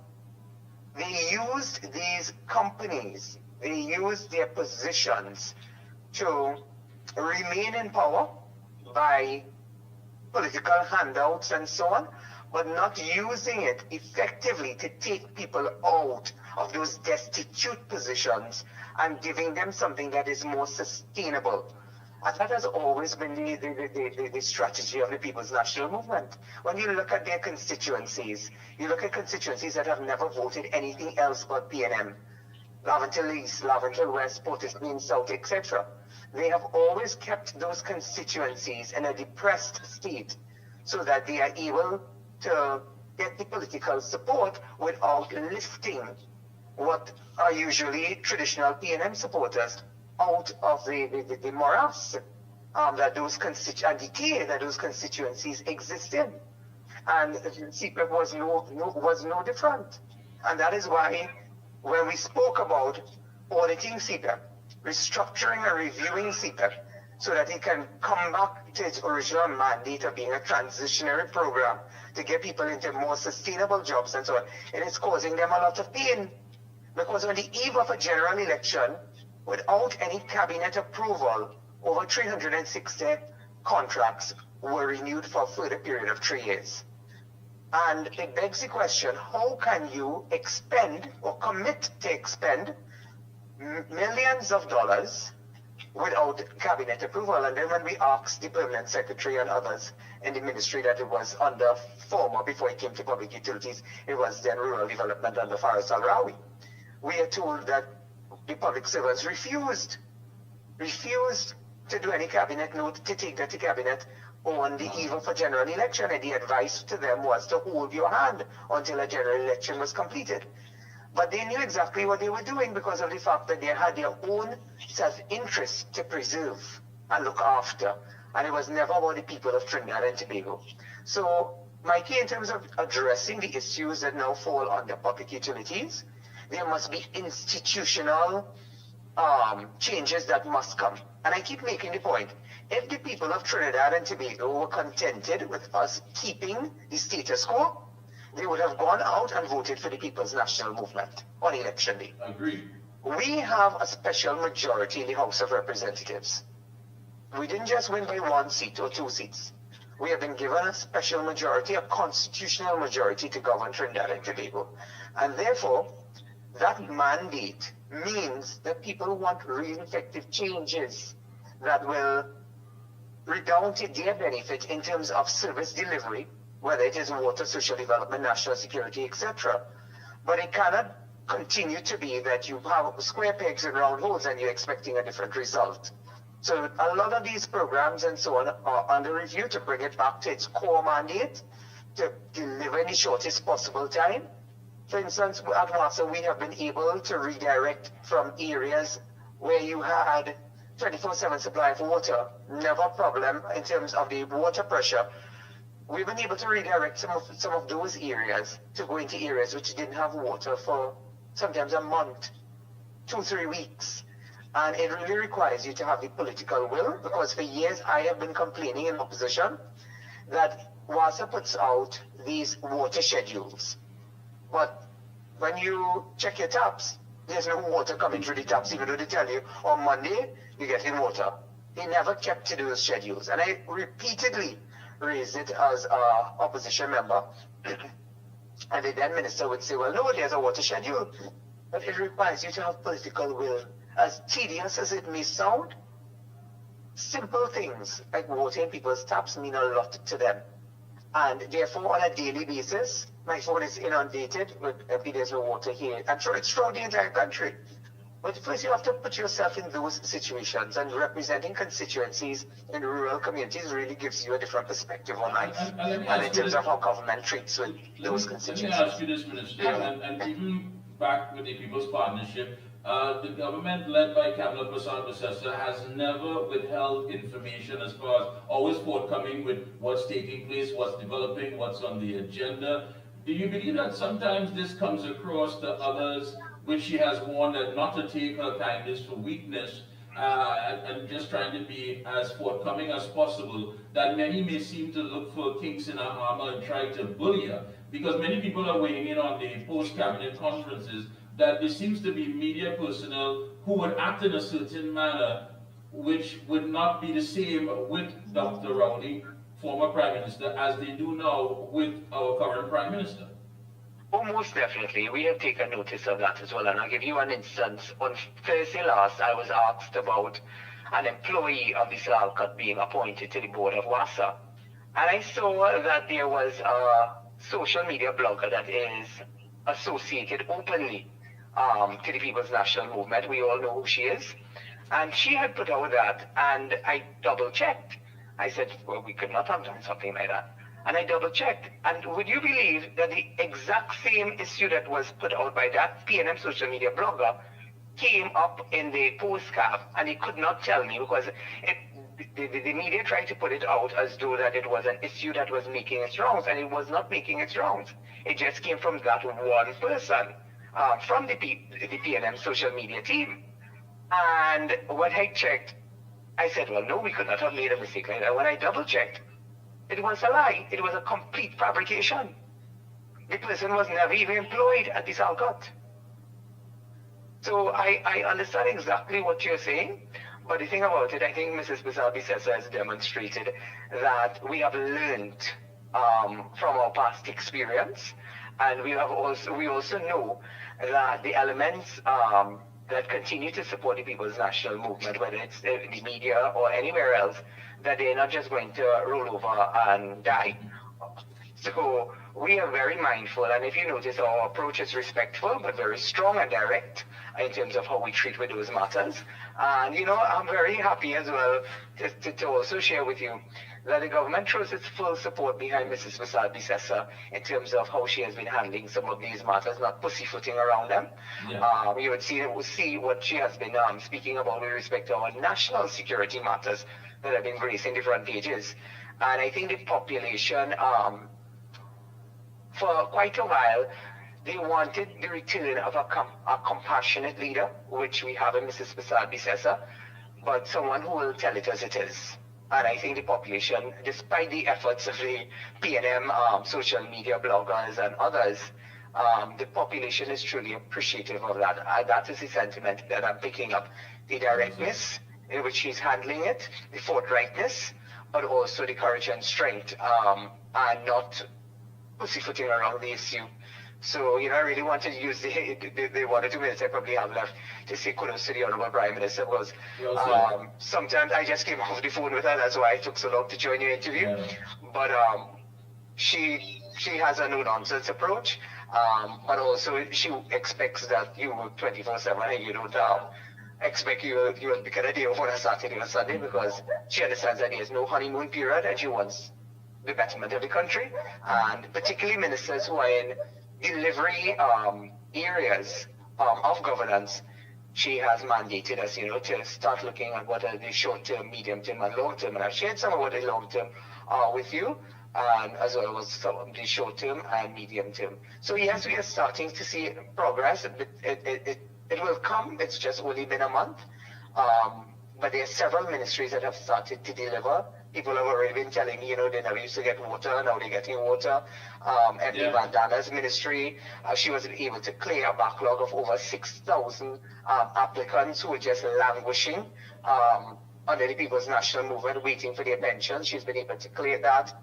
they used these companies, they used their positions to remain in power by political handouts and so on, but not using it effectively to take people out of those destitute positions and giving them something that is more sustainable. And that has always been the strategy of the People's National Movement. When you look at their constituencies, you look at constituencies that have never voted anything else but PNM, Laventille East, Laventille West, Portishead South, etc. They have always kept those constituencies in a depressed state so that they are able to get the political support without lifting what are usually traditional PNM supporters out of the morass that those decay that those constituencies exist in. And CPAP was no different. And that is why when we spoke about auditing CPAP, restructuring and reviewing CPAP so that it can come back to its original mandate of being a transitionary program to get people into more sustainable jobs and so on, it is causing them a lot of pain. Because on the eve of a general election, without any cabinet approval, over 360 contracts were renewed for a further period of 3 years. And it begs the question, how can you expend or commit to expend millions of dollars without cabinet approval? And then when we asked the permanent secretary and others in the ministry that it was under former, before it came to public utilities, it was then rural development under Faraz Al-Rawi, we are told that the public servants refused to do any cabinet note, to take that to cabinet on the eve of a general election, and the advice to them was to hold your hand until a general election was completed. But they knew exactly what they were doing because of the fact that they had their own self-interest to preserve and look after, and it was never about the people of Trinidad and Tobago. So, Mikey, in terms of addressing the issues that now fall under public utilities, there must be institutional changes that must come. And I keep making the point, if the people of Trinidad and Tobago were contented with us keeping the status quo, they would have gone out and voted for the People's National Movement on election day. Agreed. We have a special majority in the House of Representatives. We didn't just win by 1 seat or 2 seats. We have been given a special majority, a constitutional majority to govern Trinidad and Tobago. And therefore, that mandate means that people want real effective changes that will redound to their benefit in terms of service delivery, whether it is water, social development, national security, etc. But it cannot continue to be that you have square pegs and round holes and you're expecting a different result. So a lot of these programs and so on are under review to bring it back to its core mandate, to deliver in the shortest possible time. For instance, at WASA, we have been able to redirect from areas where you had 24/7 supply of water, never a problem in terms of the water pressure. We've been able to redirect some of those areas to go into areas which didn't have water for sometimes a month, 2-3 weeks. And it really requires you to have the political will, because for years I have been complaining in opposition that WASA puts out these water schedules. But when you check your taps, there's no water coming through the taps, even though they tell you on Monday you're getting water. They never kept to those schedules. And I repeatedly raised it as a opposition member. And the then minister would say, well, no, there's a water schedule. But it requires you to have political will. As tedious as it may sound, simple things like water in people's taps mean a lot to them. And therefore, on a daily basis, my phone is inundated with empty days of water here. I'm sure it's throughout the entire country. But first, you have to put yourself in those situations, and representing constituencies in rural communities really gives you a different perspective on life, and in terms of how government treats with those constituencies. Let me ask you this, Minister, and even back with the People's Partnership, the government led by Kamala Prasad-Bissessar has never withheld information as far as always forthcoming with what's taking place, what's developing, what's on the agenda. Do you believe that sometimes this comes across to others, which she has warned that not to take her kindness for weakness, and just trying to be as forthcoming as possible, that many may seem to look for kinks in her armor and try to bully her? Because many people are weighing in on the post-cabinet conferences that there seems to be media personnel who would act in a certain manner which would not be the same with Dr. Rowley, former Prime Minister, as they do now with our current Prime Minister. Oh, most definitely. We have taken notice of that as well. And I'll give you an instance. On Thursday last, I was asked about an employee of the Salcott being appointed to the board of WASA. And I saw that there was a social media blogger that is associated openly to the People's National Movement. We all know who she is. And she had put out that, and I double-checked. I said, well, we could not have done something like that. And I double-checked. And would you believe that the exact same issue that was put out by that PNM social media blogger came up in the postcard, and he could not tell me because the media tried to put it out as though that it was an issue that was making its rounds, and it was not making its rounds. It just came from that one person, from the PNM social media team. And when I checked, I said, well, no, we could not have made a mistake like that. When I double-checked, it was a lie. It was a complete fabrication. The person was never even employed at the Salcott. So I understand exactly what you're saying, but the thing about it, I think Mrs. Prasad-Bissessar has demonstrated that we have learned from our past experience, and we also know that the elements that continue to support the People's National Movement, whether it's the media or anywhere else, that they're not just going to roll over and die. So we are very mindful, and if you notice, our approach is respectful but very strong and direct in terms of how we treat with those matters. And you know, I'm very happy as well to also share with you that the government throws its full support behind Mrs. Prasad-Bissessar in terms of how she has been handling some of these matters, not pussyfooting around them. Yeah. You would see what she has been speaking about with respect to our national security matters that have been gracing the front pages. And I think the population, for quite a while, they wanted the return of a compassionate leader, which we have in Mrs. Prasad-Bissessar, but someone who will tell it as it is. And I think the population, despite the efforts of the PNM social media bloggers and others, the population is truly appreciative of that. That is the sentiment that I'm picking up. The directness in which she's handling it, the forthrightness, but also the courage and strength, and not pussyfooting around the issue. So, you know, I really wanted to use the 1 or 2 minutes I probably have left to say kudos to the Honorable Prime Minister, because sometimes I just came off the phone with her, that's why it took so long to join your interview. Yeah. But she has a no-nonsense approach, but also she expects that you work 24/7 and you don't expect you will be kind of day off on a Saturday or Sunday, because she understands that there's no honeymoon period and she wants the betterment of the country, and particularly ministers who are in delivery areas of governance. She has mandated us, you know, to start looking at what are the short-term, medium-term, and long-term. And I've shared some of what the long-term are with you, as well as some of the short-term and medium-term. So yes, we are starting to see progress. It will come. It's just only been a month. But there are several ministries that have started to deliver. People have already been telling me, you know, they never used to get water, now they're getting water. MD Vandana's ministry, she was able to clear a backlog of over 6,000 applicants who were just languishing under the People's National Movement waiting for their pensions. She's been able to clear that.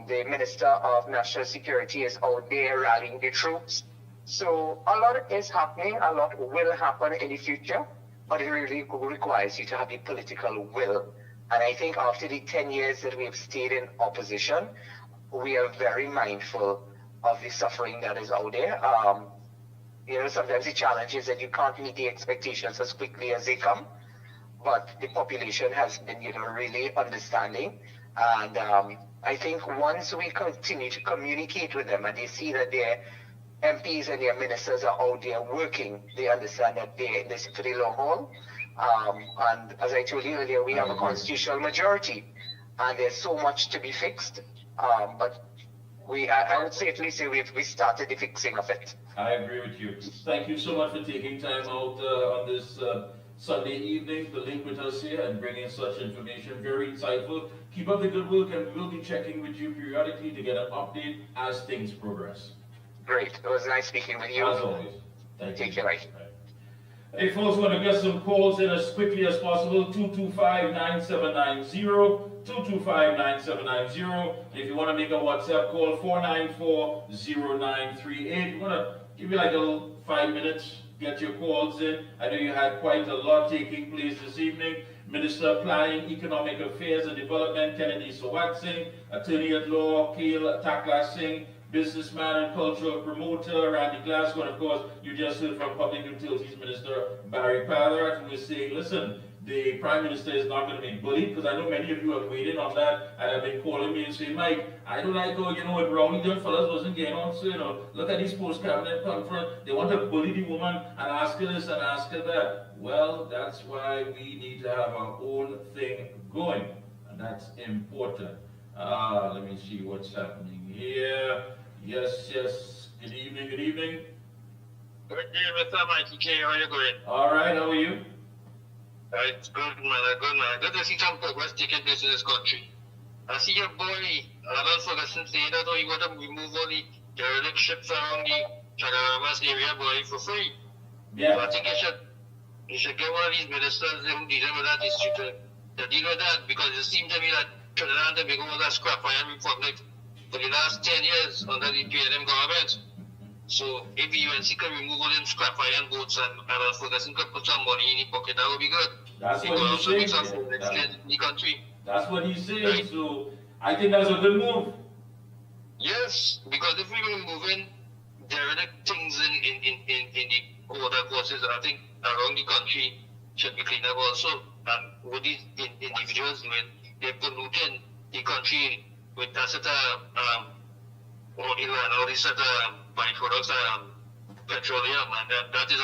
The Minister of National Security is out there rallying the troops. So a lot is happening, a lot will happen in the future, but it really requires you to have the political will. And I think after the 10 years that we have stayed in opposition, we are very mindful of the suffering that is out there. You know, sometimes the challenge is that you can't meet the expectations as quickly as they come, but the population has been, you know, really understanding. And I think once we continue to communicate with them and they see that their MPs and their ministers are out there working, they understand that they're in this for the long haul. And as I told you earlier, we have a constitutional majority and there's so much to be fixed. But I would safely say we started the fixing of it. I agree with you. Thank you so much for taking time out on this Sunday evening to link with us here and bringing such information. Very insightful. Keep up the good work, and we'll be checking with you periodically to get an update as things progress. Great. It was nice speaking with you. As always. Thank you. Take care. Right. Hey folks, want to get some calls in as quickly as possible. 225-9790, 225-9790. If you want to make a WhatsApp call, 494-0938. We're going to give you like a little 5 minutes, get your calls in. I know you had quite a lot taking place this evening. Minister of Planning, Economic Affairs and Development, Kennedy Sawat Singh, Attorney at Law, Kail Takla Singh, businessman and cultural promoter, Randy Glasgow, and of course, you just heard from Public Utilities Minister Barry Pallarat, who is saying, listen, the Prime Minister is not going to be bullied, because I know many of you are waiting on that, and have been calling me and saying, Mike, I don't like how, you know, what Rowley Dunn fellas wasn't getting on, so, you know, look at these post-cabinet conference, they want to bully the woman and ask her this and ask her that. Well, that's why we need to have our own thing going, and that's important. Let me see what's happening here. Yes. Good evening, good evening. Good evening, Mr. Mickie. How are you going? All right, how are you? It's good, man. Good, man. Good to see some progress taking place in this country. I see your boy, Alan Ferguson, saying that he want to remove all the derelict ships around the Chagaramas area, boy, for free. Yeah. So I think you should get one of these ministers who deal with that issue to deal with that, because it seems to me that Trinidad and Tobago was a scrap iron republic for the last 10 years under the PNM government. So if the UNC can remove all them scrap iron boats and Ferguson could put some money in the pocket, that would be good. That's what he's saying. The country. That's what he's saying. Right. So I think that's a good move. Yes, because if we were moving derelict things in the water courses, I think around the country should be cleaned up also. And what these individuals doing, they're polluting the country with that sort of all these sort of byproducts, petroleum, and that is a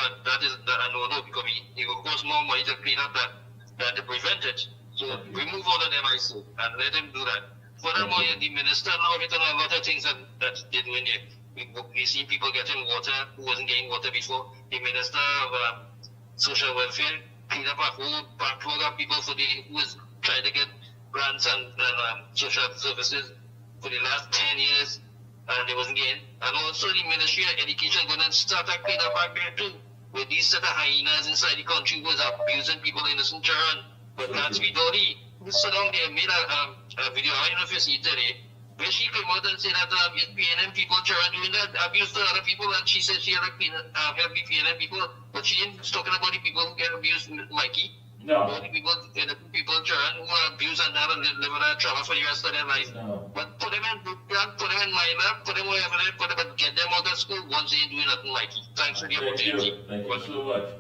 no-no, because it will cost more money to clean up than to prevent it. So remove all of them, I say, and let them do that. Furthermore, the minister now has done a lot of things that they're doing here. We see people getting water who wasn't getting water before. The minister of social welfare cleaned up a whole backlog of people who was trying to get grants and social services for the last 10 years, and they wasn't getting. And also the Ministry of Education going to start a clean up back there too, with these set of hyenas inside the country who was abusing people, innocent children. But that's Vidori, who sat down there, made a video, I don't know if you see it today, where she came out and said that PNM people children doing that abuse to other people, and she said she had help the PNM people, but she ain't talking about the people who get abused, Mikey. No. The people children who are abused and that and live with that trauma for the rest of their life. No. But put them in minor, put them wherever they put them, but get them out of school once they ain't doing nothing, Mikey. Thanks for the opportunity. Thank you so much.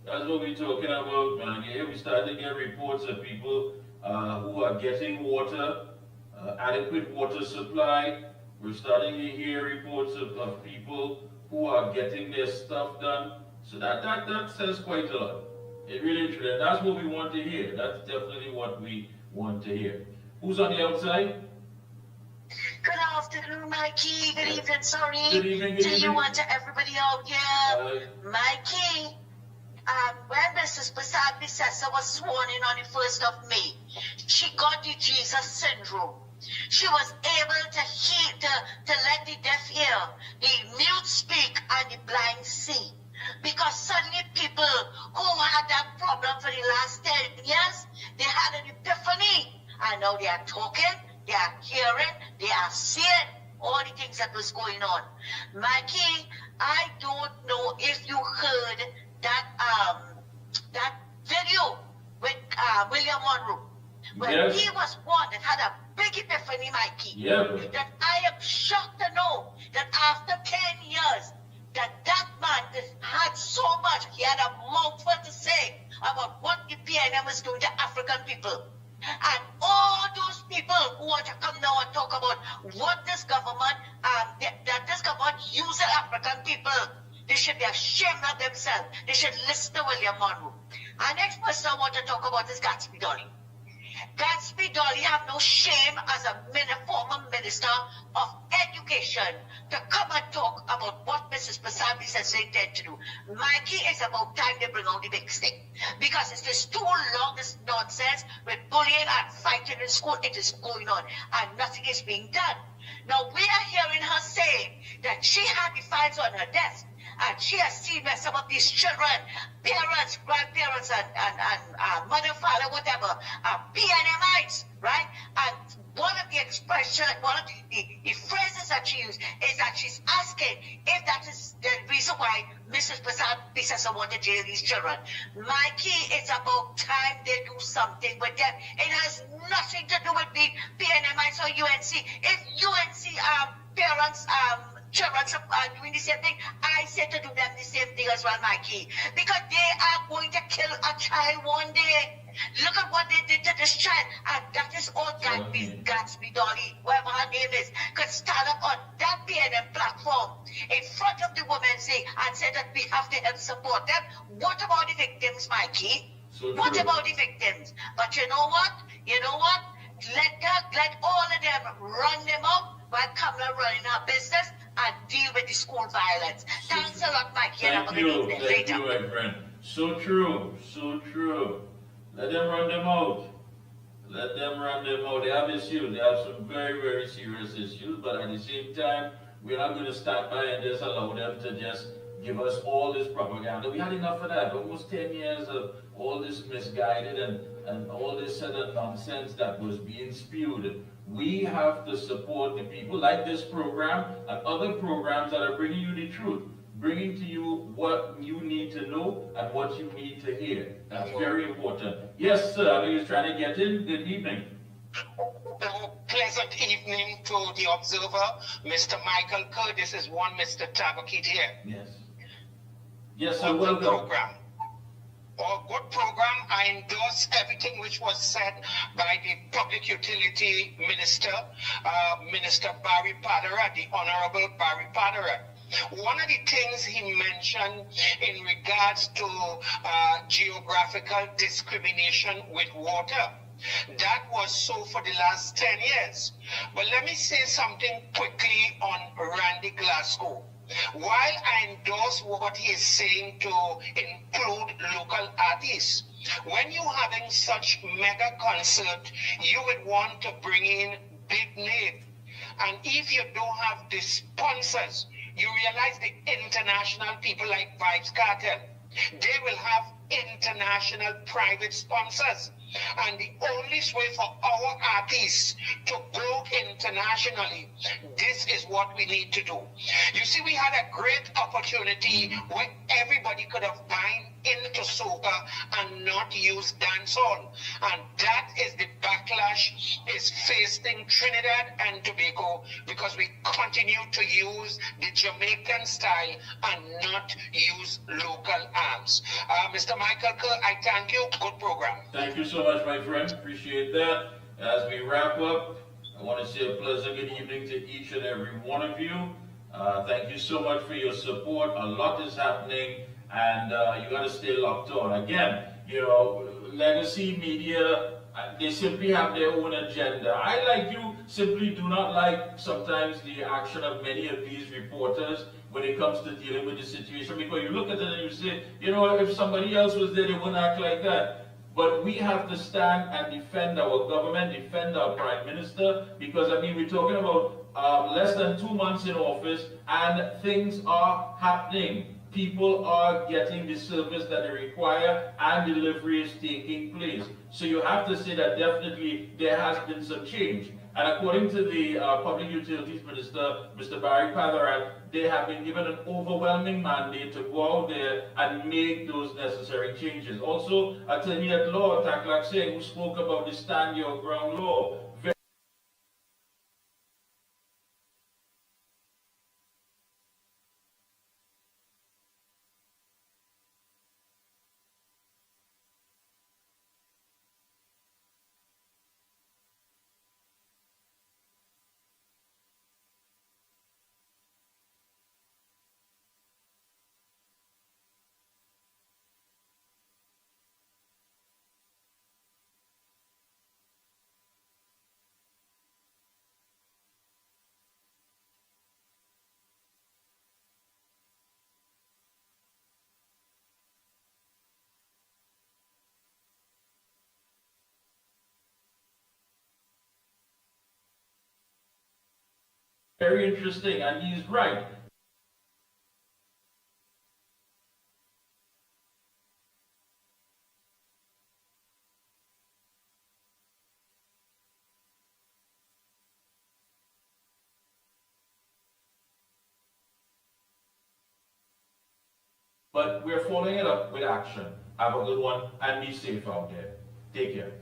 That's what we're talking about, man. Here we start to get reports of people who are getting water, adequate water supply. We're starting to hear reports of people who are getting their stuff done. So that says quite a lot. It really is. That's what we want to hear. That's definitely what we want to hear. Who's on the outside? Good afternoon, Mikey. Good evening, sorry. Good evening, to you and to everybody out here. Mikey, when Mrs. Basad Bissessa was sworn in on the 1st of May, she got the Jesus syndrome. She was able to hear, to let the deaf hear, the mute speak, and the blind see. Because suddenly people who had that problem for the last 10 years, they had an epiphany. And now they are talking, they are hearing, they are seeing all the things that was going on. Mikey, I don't know if you heard that video with William Monroe. When Yes. he was one that had a big epiphany, Mikey. Yeah. That I am shocked to know that after 10 years, that man had so much, he had a mouthful to say about what the PNM was doing to African people. And all those people who want to come now and talk about what this government, that this government uses African people, they should be ashamed of themselves. They should listen to William Monroe. Our next person I want to talk about is Gatsby Dolly. Gatsby Dolly have no shame as a former minister of education to come and talk about what Mrs. Pasabi says they intend to do. Mikey, it's about time they bring out the big stick. Because it's just too long, this nonsense with bullying and fighting in school. It is going on and nothing is being done. Now, we are hearing her say that she had the files on her desk. And she has seen where some of these children, parents, grandparents, and mother, father, whatever, are PNMites, right? And one of the expressions, one of the phrases that she used is that she's asking if that is the reason why Mrs. Pisasa wanted to jail these children. Mikey, it's about time they do something with them. It has nothing to do with the PNMites or UNC. If UNC parents, children are doing the same thing, I said to do them the same thing as well, Mikey. Because they are going to kill a child one day. Look at what they did to this child. And that is all Gatsby Dolly, whatever her name is, could stand up on that PNM platform in front of the women and say that we have to help support them. What about the victims, Mikey? What about the victims? But you know what? Let all of them run them up while Kamala running her business and deal with the school violence. Thanks a lot, Mikey. Thank you, my friend. So true, so true. Let them run them out. Let them run them out. They have issues. They have some very, very serious issues. But at the same time, we're not going to stand by and just allow them to just give us all this propaganda. We had enough of that. Almost 10 years of all this misguided and all this other nonsense that was being spewed. We have to support the people like this program and other programs that are bringing you the truth, bringing to you what you need to know and what you need to hear. That's very important. Yes, sir, I know you're trying to get in. Good evening. Pleasant evening to the observer, Mr. Michael Kerr. This is one Mr. Tabakit here. Yes. Yes, sir, welcome. Program. Or good program. I endorse everything which was said by the Public Utility Minister, Minister Barry Padera, the Honorable Barry Padera. One of the things he mentioned in regards to geographical discrimination with water, that was so for the last 10 years. But let me say something quickly on Randy Glasgow. While I endorse what he is saying to include local artists, when you're having such mega concert, you would want to bring in big name. And if you don't have the sponsors, you realize the international people like Vibes Cartel, they will have international private sponsors. And the only way for our artists to go internationally, this is what we need to do. You see, we had a great opportunity where everybody could have gone into soca and not use dancehall. And that is the backlash is facing Trinidad and Tobago because we continue to use the Jamaican style and not use local arms. Mr. Michael Kerr, I thank you. Good program. Thank you so much, my friend. Appreciate that. As we wrap up, I want to say a pleasant good evening to each and every one of you. Thank you so much for your support. A lot is happening, and you got to stay locked on. Again, legacy media, they simply have their own agenda. I, like you, simply do not like sometimes the action of many of these reporters when it comes to dealing with the situation, because you look at it and you say, if somebody else was there, they wouldn't act like that. But we have to stand and defend our government, defend our Prime Minister, because, we're talking about less than 2 months in office, and things are happening. people are getting the service that they require and delivery is taking place. So you have to say that definitely there has been some change. And according to the Public Utilities Minister, Mr. Barry Patharat, they have been given an overwhelming mandate to go out there and make those necessary changes. Also, Attorney at Law, Taklak Singh, who spoke about the stand your ground law, very interesting, and he's right. But we're following it up with action. Have a good one and be safe out there. Take care.